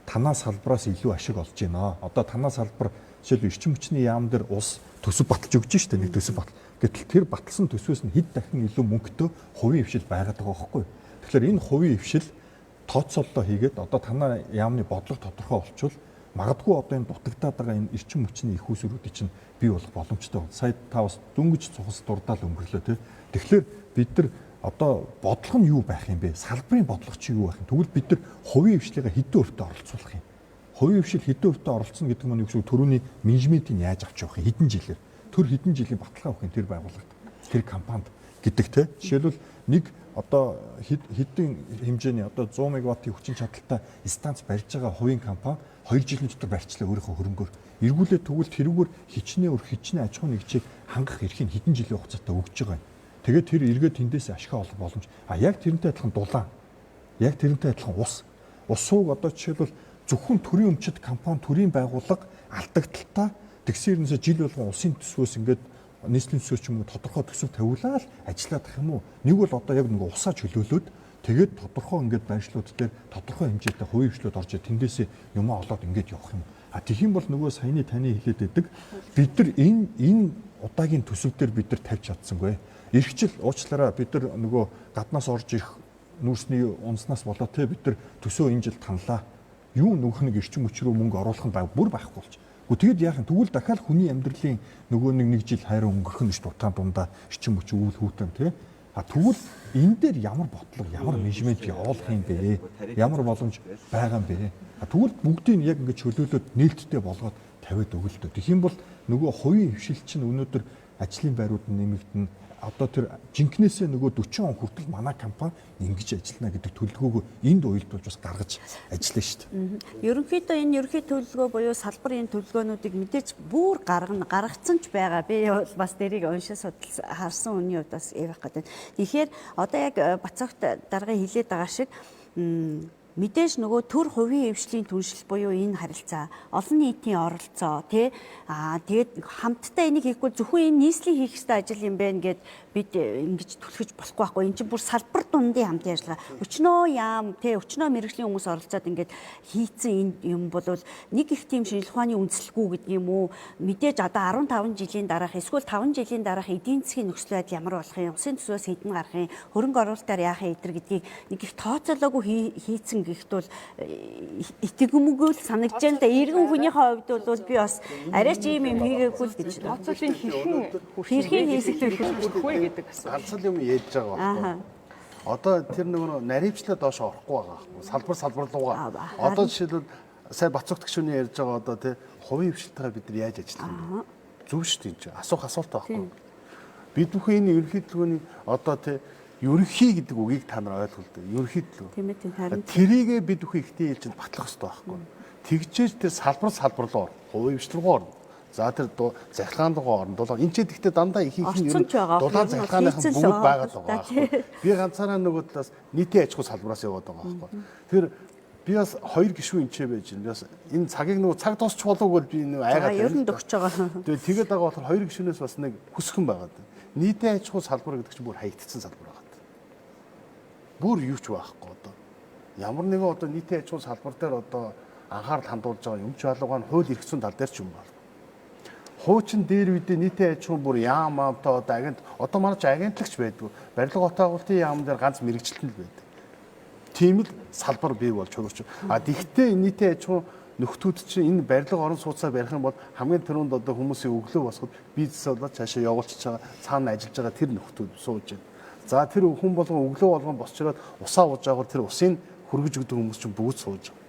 танаа салбараас илүү ашиг олж байна. Одоо танаа салбар жишээл эрчим хүчний яам дээр ус төсөв баталж өгч штэ нэг төсөв батал. Гэтэл тэр баталсан төсвөөс нь хэд дахин илүү мөнгөтэй хувийн хвшил байгаад байгаа байхгүй. Тэгэхээр энэ хувийн хвшил тооцооллоо хийгээд одоо танаа яамны бодлого тодорхой болчвол магадгүй одоо энэ дутагдаад байгаа энэ эрчим хүчний их усруудыг чинь бий болох боломжтой. Сая та бас дүнгиж цухас дурдаал өнгөрлөө тий. Тэгэхээр бид нар одоо бодлого нь юу байх юм бэ? Салбарын бодлого чи юу байх юм? Тэгвэл бид нар хувийн хвшлийг хэдэн хувьтай оролцуулах юм? Хувийн хвшил хэдэн хувьтай оролцсон гэдэг нь юу гэсэн төрөний менежментийг яаж авч явах юм? Хэдэн жилээр? Төр хэдэн жилийн баталгаа авах юм тэр байгууллагад, тэр компанид гэдэг те. Жишээлбэл нэг одоо хэдэн хэмжээний одоо 100 мегаваттын хүчин чадалтай станц барьж байгаа хувийн компани 2 жилийн дотор барьчлаа өөрийнхөө хөрөнгөөр. Эргүүлээд тэгвэл тэрүүгээр хичнээн аж ахуй нэгжийг хангах эрхийг хэдэн жилийн хугацаатай өгж байгаа юм. Тэгээд тэр эргээд тэндээс ашиг олох боломж. Яг тэрнтэй адилхан дулаан. Яг тэрнтэй адилхан ус. Усууг одоо жишээлбэл зөвхөн төрийн өмчит компани, төрийн байгууллага алдагдaltaа тэгсэрнээсээ жил болгон улсын төсвөөс ингээд нийслэлийн төсвөөс ч юм уу тодорхой төсөв тавиулаад ажиллаад ах юм уу? Нэг бол одоо яг нэг усаа чөлөөлөөд тэгээд тодорхой ингээд байршлууд дээр тодорхой хэмжээтэй хувийн хвшлүүд орж тэндээсээ юм олоод ингээд явах юм. Тэгхийн бол нөгөө саяны таны хэлээд байдаг бид нар энэ удаагийн төсөв дээр бид нар тавьж чадсангүй. Иргэжил уучлаарай бид нар нөгөө гаднаас орж ирэх нүүрсний унснаас болоо те бид нар төсөө энэ жил танлаа. Юу нөгөх нэг эрчим хүч рүү мөнгө оруулах нь бүр байхгүй болж. Тэгэд яах юм тэгвэл дахиад хүний амьдралын нөгөө нэг жил хайраа өнгөрөх нь ш дутаан дундаа эрчим хүч үйл хүүтэн тий. Тэгвэл энэ дээр ямар бодлого, ямар менежмент явуулах юм бэ? Ямар боломж байгаа юм бэ? Тэгвэл бүгдийг яг ингэ чөлөөлөд нээлттэй болгоод тавиад өгөл дөө. Тэгэх юм бол нөгөө хувийн хвшил чинь өнөөдөр ажлын байрууд нэмэгдэнэ. Одоо тэр жинкнээсээ нөгөө 40 он хүртэл манай компани ингэж ажиллана гэдэг төлөвлөгөөг энд уялдуулж бас гаргаж ажиллана шүү дээ. Ерөнхийдөө энэ ерөнхий төлөвлөгөө буюу салбарын төлөвлөгөөнүүдийг мэдээж бүр гаргацсан ч байгаа. Би бас дэрийг уншиж харсан үний хувьд бас явах гэдэг. Тэгэхээр одоо яг Бацаагт даргын хэлээд байгаа шиг мэдээж нөгөө төр хувийн хвшлийн түншил буюу энэ харилцаа олон нийтийн оролцоо тэгээд хамтдаа энийг хийхгүй зөвхөн энэ нийслэлийн хийх ёстой ажил юм байна гэд бид ингэж түлхэж болохгүй байхгүй. Энд чинь бүр салбар дундын хамтын ажиллагаа. Өчнөө яам өчнөө мэргэжлийн хүмүүс оролцоод ингэж хийцэн энэ юм бол нэг их тийм шинжилгээ ухааны үндэслэлгүй гэдэг юм уу? Мэдээж одоо 15 жилийн дараах эсвэл 5 жилийн дараах эдийн засгийн нөхцөл байдал ямар болох юм? Усын төсвөөс хэдэн гарах юм? Хөрөнгө оруулалтаар яах юм гэдгийг нэг их тооцоолоогүй хийцэн гэхэд бол итгэмгүй санагдаж байна да. Иргэн хүнийхээ хувьд бол би бас арай ч ийм юм хийгээгүй л гэж байна. Тооцоолын хэрхэн хийсэлтэй хүрхгүй гэдэг асуулт. Ганцхан юм ярьж байгаа байхгүй. Одоо тэр нөгөө наривчлаа доош орохгүй байгаа байхгүй. Салбар руугаа. Одоо жишээлбэл сая Бацаагт гүшүүний ярьж байгаа одоо тий хувийн хвшилтэйгээ бид нар яаж ажиллах юм бэ? Зөв шүү дээ энэ асуух асуулт байхгүй. Бид бүхэн энэ ерөнхий төлөвний одоо тий ерөнхий гэдэг үгийг та нар ойлгох дээ. Ерөнхий төлөв. Тийм ээ харин тэрийгээ бид бүхэн ихтэй хэлж батлах хэрэгтэй байхгүй. Тэгжээж тэр салбар руу хувийн хвшил руу орно. За тэр захиргаан руу орно. Энд ч гэхдээ дандаа их нь дулаан захиргааныхан бүгд байгаад байгаа байхгүй. Би ганцаараа нөгөө талаас нийтийн аж ахуй салбараас яваад байгаа байхгүй. Тэр би бас хоёр гишүүн энчээ байж байна. Би бас энэ цагийг нөгөө цаг тусч болов бол би нөгөө айгаад ер нь дөгч байгаа. Тэгээд байгаа болохоор хоёр гишүүнээс бас нэг хүсхэн байгаад. Нийтийн аж ахуй салбар гэдэг чинь бүр хаягдсан салбар байгаа. бүр юу ч байхгүй одоо. Ямар нэгэн одоо нийтийн аж ахуйн салбар дээр одоо анхаарал хандуулж байгаа юм ч алуугаа нь хууль эрх зүйн тал дээр ч юм байна. Хуучин дээр үедээ нийтийн аж ахуйн бүр яам аавтаа одоо агент одоо манай ч агентлагч байдгүй. Барилга отаагуултын яам дээр ганц мэрэгчлэн л байдаг. Тийм л салбар бий болж хөрөж. А тэгвэл энэ нийтийн аж ахуйн нөхдүүд чинь энэ барилга орон сууцаа барих юм бол хамгийн түрүүнд одоо хүмүүсийн өглөө босоход бизнес болоод цаашаа явуулчихж байгаа цаана ажиллаж байгаа тэр нөхдүүд сууж байна. За тэр хүн болгон өглөө болгон босч ирээд усаа ууж байгаагаар тэр усыг хүргэж өгдөг хүмүүс чинь бүгд сууж байгаа.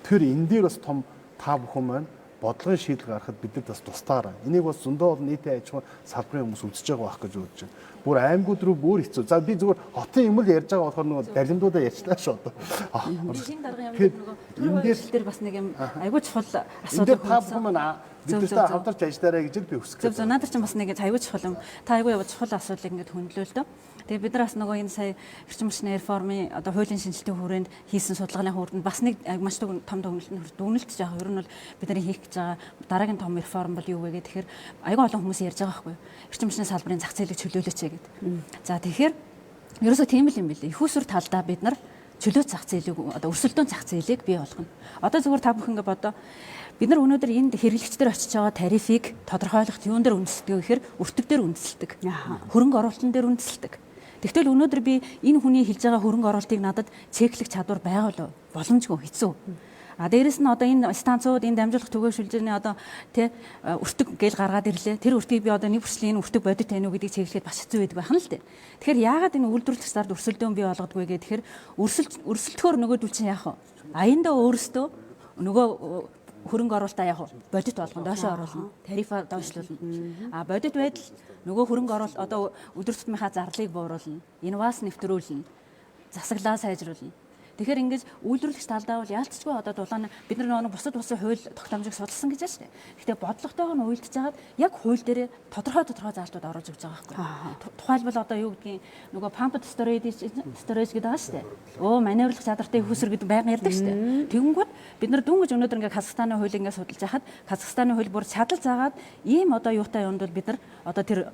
Тэгэхээр энэ дээр бас том та бүхэн маань бодлогын шийдэл гаргахад бид нар бас тустаараа. Энийг бас зөндөө олон нийтийн аж ахуйн салбарын хүмүүс үзэж байгаа байх гэж бодож байна. Бүр аймагуд руу бүр хэцүү. За би зүгээр хотын юм л ярьж байгаа болохоор нөгөө далимдуудаа ярьчлаа шүү одоо. Шинэ дарга юм нөгөө эндээс дээр бас нэг юм айгүй чухал асуудал та бүхэн маань бидтэй хамтарч ажиллаарай гэж би хүсэж байна. зөв надад ч бас нэг айгүй чухал юм. Та айгүй чухал асуудлыг ингэж хөндлөө л дөө. Тэгээ бид нар бас нөгөө энэ сая эрчим хүчний реформын одоо хуулийн шинжилтийн хүрээнд хийсэн судалгааны хүрээнд бас нэг маш том дүгнэлтж байгаа. Ер нь бол бид нар хийх гэж байгаа дараагийн том реформ бол юу вэ гэхээр айгүй олон хүмүүс ярьж байгаа байхгүй юу? Эрчим хүчний салбарын зах зээлийг чөлөөлөөч гэдэг. За тэгэхээр ерөөсөө тийм л юм билээ. Их усүр талдаа бид нар чөлөө зах зээлийг одоо өрсөлдөөн зах зээлийг бий болгоно. Одоо зөвхөн та бүхэн бодоо бид нар өнөөдөр энд хэрэглэгчдэр очиж байгаа тарифыг тодорхойлоход юун дээр үндэслэдэг вэ гэхээр өртөг дээр үндэслэдэг. Хөрөнгө оруулалтын дээр үндэслэдэг. Тэгтэл өнөөдөр би энэ хүний хэлж байгаа хөрөнгө оруулалтыг надад чеклэх чадвар байгаа л боломжгүй хэцүү. А дээрэс нь одоо энэ станцууд энэ дамжуулах түгээшүүлжний одоо тий өртөг гээл гаргаад ирлээ. Тэр өртгийг би одоо нэг бүрслийн энэ өртөг бодит байна уу гэдгийг чеклэхэд бас хэцүү байдаг байх нь л дээ. Тэгэхээр яагаад энэ үйлдвэрлэх зард өрсөлдөөн бий болгодгүй гэхээр өрсөлдөхөөр нөгөөдөл чинь яах вэ? Аяндаа өөрөөсөө нөгөө хөрөнгө оруулалтаа яг бодит болгоно доошоо оруулна. Тарифа доошлуулна. А бодит байдал нөгөө хөрөнгө оруулалт одоо өдөр тутмынхаа зарлыг бууруулна. Инновац нэвтрүүлнэ. Засаглаа сайжруулна. Тэгэхээр ингэж үйлдвэрлэгч талдаа бол яалтчгүй одоо дулаан бид нар нэг бусад улсын хууль тогтоомжийг судалсан гэж байна шүү дээ. Гэхдээ бодлоготойгоо нь уйлдж хагаад яг хууль дээрээ тодорхой залтууд оруулж өгч байгаа байхгүй. Тухайлбал одоо юу гэдгийг нөгөө pumped storage гэдэг байгаа шүү дээ. Маневрлах чадвартай хүсэр гэдэг байнга ярьдаг шүү дээ. Тэгэнгүүт бид нар дүнгэж өнөөдөр ингээ Казахстаны хуулийг ингээ судалж хахад Казахстаны хууль бүр чадал заагаад ийм одоо юутай юмд бол бид нар одоо тэр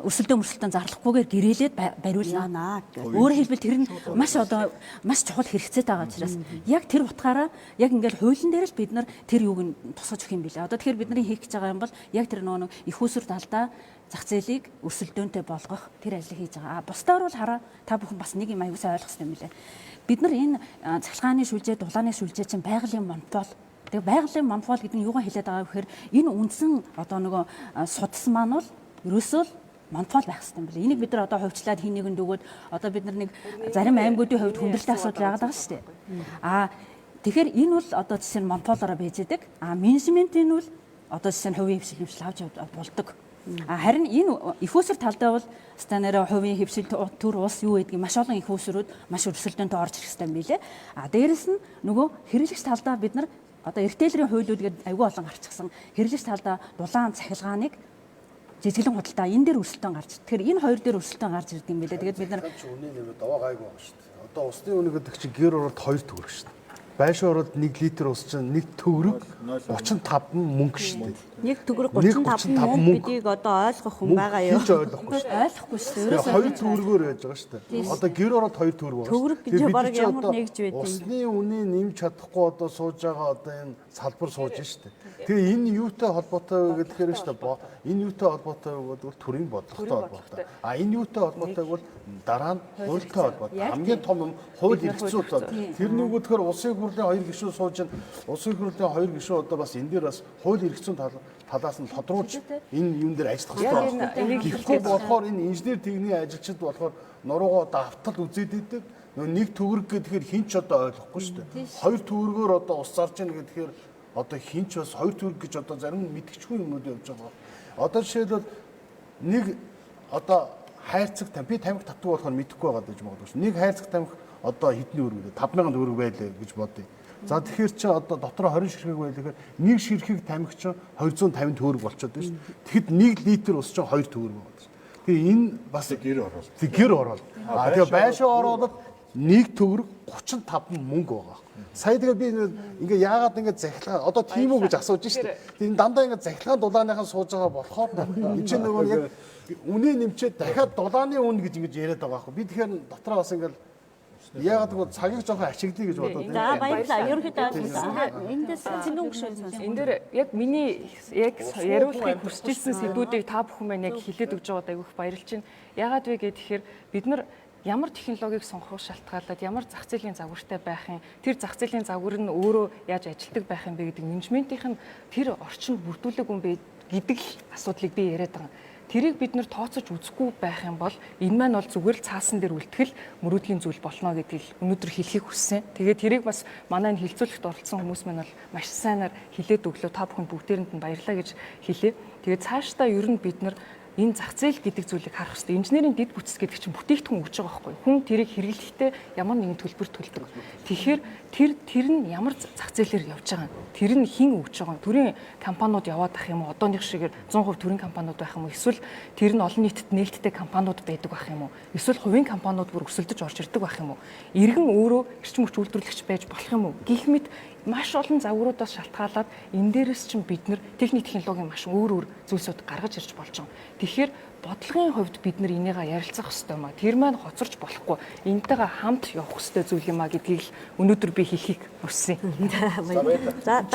өрсөлдөөн зарлахгүйгээр гэрээлээд бариулнаа. Өөрөөр хэлбэл тэр нь маш чухал хэрэгцээтэй байгаа учраас яг тэр утгаараа яг ингээл хуулийн дээр л бид нар тэр юуг нь тусгаж өгөх юм билээ. Одоо тэгэхээр бидний хийх гэж байгаа юм бол яг тэр нөгөө их усүр талдаа зах зээлийг өрсөлдөөнтэй болгох тэр ажлыг хийж байгаа. Бусдаар бол хараа та бүхэн бас нэг юм аюулсаа ойлгох юм билээ. Бид нар энэ цахилгааны шүлжээ, дулааны шүлжээ чинь байгалийн монопол. Тэгээ байгалийн монопол гэдэг нь юугаа хэлээд байгаа вэ гэхээр энэ үндсэн одоо нөгөө судас маань бол ерөөсөө монопол байх хэрэгтэй юм билээ. Энийг бид нар одоо хувьчлаад хин нэгэнд өгөөд одоо бид нар нэг зарим аймагуудын хувьд хүндрэлтэй асуудал яагаад байгаа шүү дээ. Тэгэхээр энэ бол одоо жишээ нь монополоор байж идэг. Менежментийн бол одоо жишээ нь хувийн хвшил авч болдог. Харин энэ их усүр талдаа бол станараа хувийн хвшил төр ус юу гэдгийг маш олон их усүрүүд маш өрсөлдөөнтэй орж ирэх хэрэгтэй юм билээ. Дээрэс нь нөгөө хэрэглэгч талдаа бид нар одоо ритейлерийн хуулиуд гэдэг аюул олон гарчихсан. Хэрэглэгч талдаа дулаан цахилгааныг жижиглэн худалдаа энэ дээр өрсөлдөөн гарч. Тэгэхээр энэ хоёр дээр өрсөлдөөн гарч ирдэг юм билээ. Тэгээд бид нар үнийн нэмээ даваа гайгүй байгаа шүү дээ. Одоо усны үнэ гэдэг чинь гэр оролт 2 төгрөг шүү дээ. Байшин оролт 1 литр ус чинь 1 төгрөг 35 мөнгө шүү дээ. 1 төгрөг 35 мөнгө бидийг одоо ойлгох хүн байгаа юу? Хинч ойлгохгүй шүү дээ. ойлгохгүй шүү дээ. 2 төгрөгөөр яаж байгаа шүү дээ. Одоо гэр оролт 2 төгрөг байна. Төгрөг гэж баг ямар нэгж байд юм. Усны үнийн нэмж чадахгүй одоо сууж байгаа одоо энэ салбар сууж шүү дээ. Тэгээ энэ юутай холбоотой вэ гэхээр шүү дээ. Энэ юутай холбоотой вэ гэвэл төрийн бодлоготой холбоотой. Энэ юутай холбоотой бол дараа нь хуультай холбоотой. Хамгийн том юм хууль эрх зүйн тал. Тэр нэгүүдхээр улсын хурлын 2 гишүүн сууж ин улсын хурлын 2 гишүүн одоо бас энэ дээр бас хууль эрх зүйн талаас нь тодруулж энэ юм дээр ажиллах хэрэгтэй байна. Тэгэхгүй болохоор энэ инженер техникийн ажилчид болохоор нуруугаа давтал үзээд идэг. 1 төгрөг гэхээр хинч одоо ойлгохгүй шүү дээ. 2 төгрөгөөр одоо ус зарж ийн гэхээр одоо хинч бас 2 төгрөг гэж одоо зарим мэдчихгүй юмнууд явж байгаа. Одоо жишээлбэл нэг одоо хайрцаг тамхи би тамхи татдаг болохоор мэдэхгүй байгаа гэж магадгүй шүү. Нэг хайрцаг тамхи одоо хэдний төгрөг вэ? 5000 төгрөг байлаа гэж бодъё. За тэгэхээр чи одоо дотор 20 ширхэг байлаа гэхээр нэг ширхэг тамхи чинь 250 төгрөг болчиход байна шүү. Тэгэхэд 1 литр ус чинь 2 төгрөг байгаа шүү. Тэгээ энэ бас гэр оролт. Гэр оролт. Тэгээ байшин оролт 1 төгрөг 35 мөнгө байгаа. Сая тэгээ би ингээ яагаад ингээ захилгаа одоо тийм үү гэж асууж штэ. Энэ дандаа ингээ захилгаан дулааныхан сууж байгаа болохоор энэ чинь нөгөө яг үнэ нэмчээд дахиад дулааны үн гэж ингэж яриад байгаа байхгүй. Би тэгэхээр дотроо бас ингээ Яагаад гэвэл цагийг жоохон ашиглая гэж бодоод За баярлалаа. Ерөнхийдөө эндээс цэнгэн гүшүүн сонсон. Энэ дээр яг миний яг яриулахыг хүсэж ирсэн сэдвүүдийг та бүхэн маань яг хэлээд өгж байгаад айгүйх баярлж байна. Яагаад вэ гэхээр бид нар ямар технологиг сонгох шалтгаалаад ямар зах зээлийн загвартай байх юм, тэр зах зээлийн загвар нь өөрөө яаж ажилтдаг байх юм бэ гэдэг менежментийн тэр орчинд бүрдүүлэг юм бэ гэдэг асуудлыг би яриад байгаа. Тэрийг бид нэр тооцож үзэхгүй байх юм бол энэ маань бол зүгээр л цаасан дээр үлтгэл мөрөөдлийн зүйл болно гэдгийг өнөөдөр хэлхийг хүссэн. Тэгээд тэрийг бас манай энэ хилцүүлэгт оролцсон хүмүүс маань бол маш сайнаар хэлээд өглөө та бүхэнд бүгдээрэнд нь баярлалаа гэж хэлээ. Тэгээд цаашдаа ер нь бид нар энэ зах зээл гэдэг зүйлийг харах хэрэгтэй. Инженерийн дэд бүтц гэдэг чинь бүтээгдэхүүн өгж байгаа байхгүй юу? Хүн тэрийг хэрэглэхдээ ямар нэгэн төлбөр төлдөг. Тэгэхээр тэр нь ямар зах зээлээр явж байгаа юм? Тэр нь хэн өгж байгаа юм? Төрийн компаниуд яваад ах юм уу? Одооных шигээр 100% төрийн компаниуд байх юм уу? Эсвэл тэр нь олон нийтэд нээлттэй компаниуд байдаг байх юм уу? Эсвэл хувийн компаниуд бүр өсөлдөж орж ирдэг байх юм уу? Иргэн өөрөө эрчим хүч үйлдвэрлэгч байж болох юм уу? Гэх мэт маш олон загваруудаас шалтгаалаад энэ дээрээс чинь бид нэр техник технологийн маш өөр зүйлсүүд гаргаж ирж болж байгаа. Тэгэхээр бодлогын хувьд бид нар энийгээ ярилцах хэрэгтэй маа. Тэр маань хоцорч болохгүй. Энтэйгээ хамт явах хэрэгтэй зүйл юм а гэдгийг л өнөөдөр би хэлхийг хүссэн. За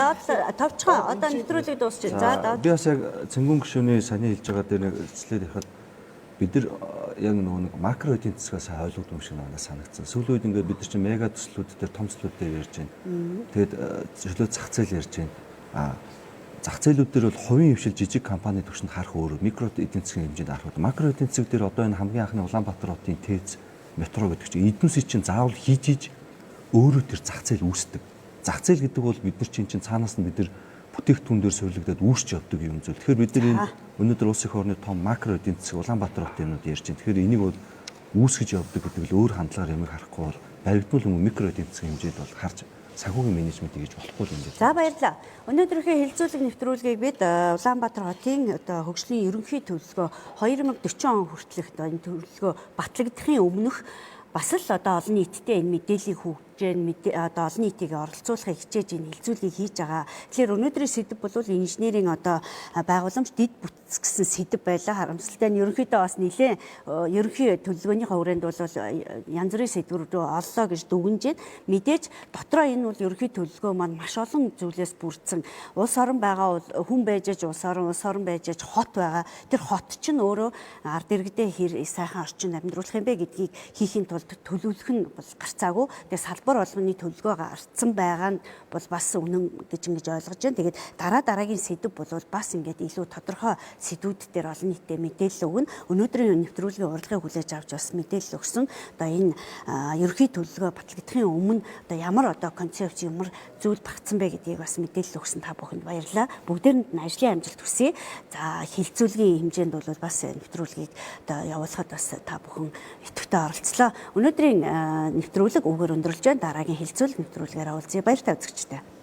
товчхон одоо нэвтрүүлэг дуусчих. За би бас яг цэнгэн гүшүүний саний хэлж байгаа дээр нэг эцлээд яхад бид нар яг нэг макро эдийн засгаас ойлгодог юм шиг надад санагдсан. Сүүлийн үед ингээд бид нар чинь мега төслүүд дээр том төслүүд дээр ярьж байна. Тэгээд зөвлөө зах зээл ярьж байна. Зах зээлүүд дээр бол хувийн хвшил жижиг компани төвшөнд харах өөр микро эдийн засгийн хэмжээнд харах. Макро эдийн засаг дээр одоо энэ хамгийн анхны Улаанбаатар хотын ТЭЦ метро гэдэг чинь эдийн засгийн чинь заавал хийж өөрөө тэр зах зээл үүсдэг. Зах зээл гэдэг бол бид нар чинь цаанаас нь бид нар бүтээгдэхүүн дээр суйрлагдаад үүсч явдаг юм зүйл. Тэгэхээр бид нар энэ өнөөдөр улс их орны том макро эдийн засаг Улаанбаатар хотын юмуд ярьж байна. Тэгэхээр энийг бол үүсгэж явдаг гэдэг л өөр хандлагаар ямиг харахгүй бол баригдмал юм микро эдийн засгийн хэмжээд бол харж санхүүгийн менежмент хийж болохгүй юм байна. За баярлалаа. Өнөөдрийнхөө хилцүүлэг нэвтрүүлгийг бид Улаанбаатар хотын одоо хөгжлийн ерөнхий төлөвлөгөө 2040 он хүртэлх одоо энэ төлөвлөгөө батлагдахын өмнөх бас л одоо олон нийтэд энэ мэдээллийг одоо олон нийтийг оролцуулахыг хичээж энэ хилцүүлгийг хийж байгаа. Тэгэхээр өнөөдрийн сэдэв бол инженерийн одоо байгууламж дэд бүтц гэсэн сэдэв байлаа. Харамсалтай нь ерөнхийдөө бас нэлээд ерөнхий төлөвлөгөөнийхөө хүрээнд бол янз бүрийн сэдвүүд оллоо гэж дүгнэж байна. Мэдээж дотроо энэ бол ерөнхий төлөвлөгөө маань маш олон зүйлээс бүрдсэн. Улс орон байгаа бол хүн байж аж улс орон байж аж хот байгаа. Тэр хот чинь өөрөө ард иргэдээ хэр сайхан орчин амьдруулах юм бэ гэдгийг хийхин тулд төлөвлөх нь бол гарцаагүй. Тэгээ салбар болгоны төлөвлөгөө гарцсан байгаа нь бол бас үнэн гэж ингэж ойлгож байна. Тэгээд дараагийн сэдв бол бас ингээд илүү тодорхой сэдвүүд дээр олон нийтэд мэдээлэл өгнө. Өнөөдрийн нэвтрүүлгийн урилгыг хүлээж авч бас мэдээлэл өгсөн. Одоо энэ ерөнхий төлөвлөгөө батлагдахын өмнө одоо ямар одоо концепц ямар зүйл багтсан бэ гэдгийг бас мэдээлэл өгсөн та бүхэнд баярлалаа. Бүгдээрэнд нь ажлын амжилт хүсье. За хилцүүлгийн хэмжээнд бол бас нэвтрүүлгийг одоо явуулахад бас та бүхэн идэвхтэй оролцлоо. Өнөөдрийн нэвтрүүлэг үгээр өндөрлж байна. Дараагийн хилцүүлэг нэвтрүүлгээр уулзъя. Баяр та үзэгчдээ.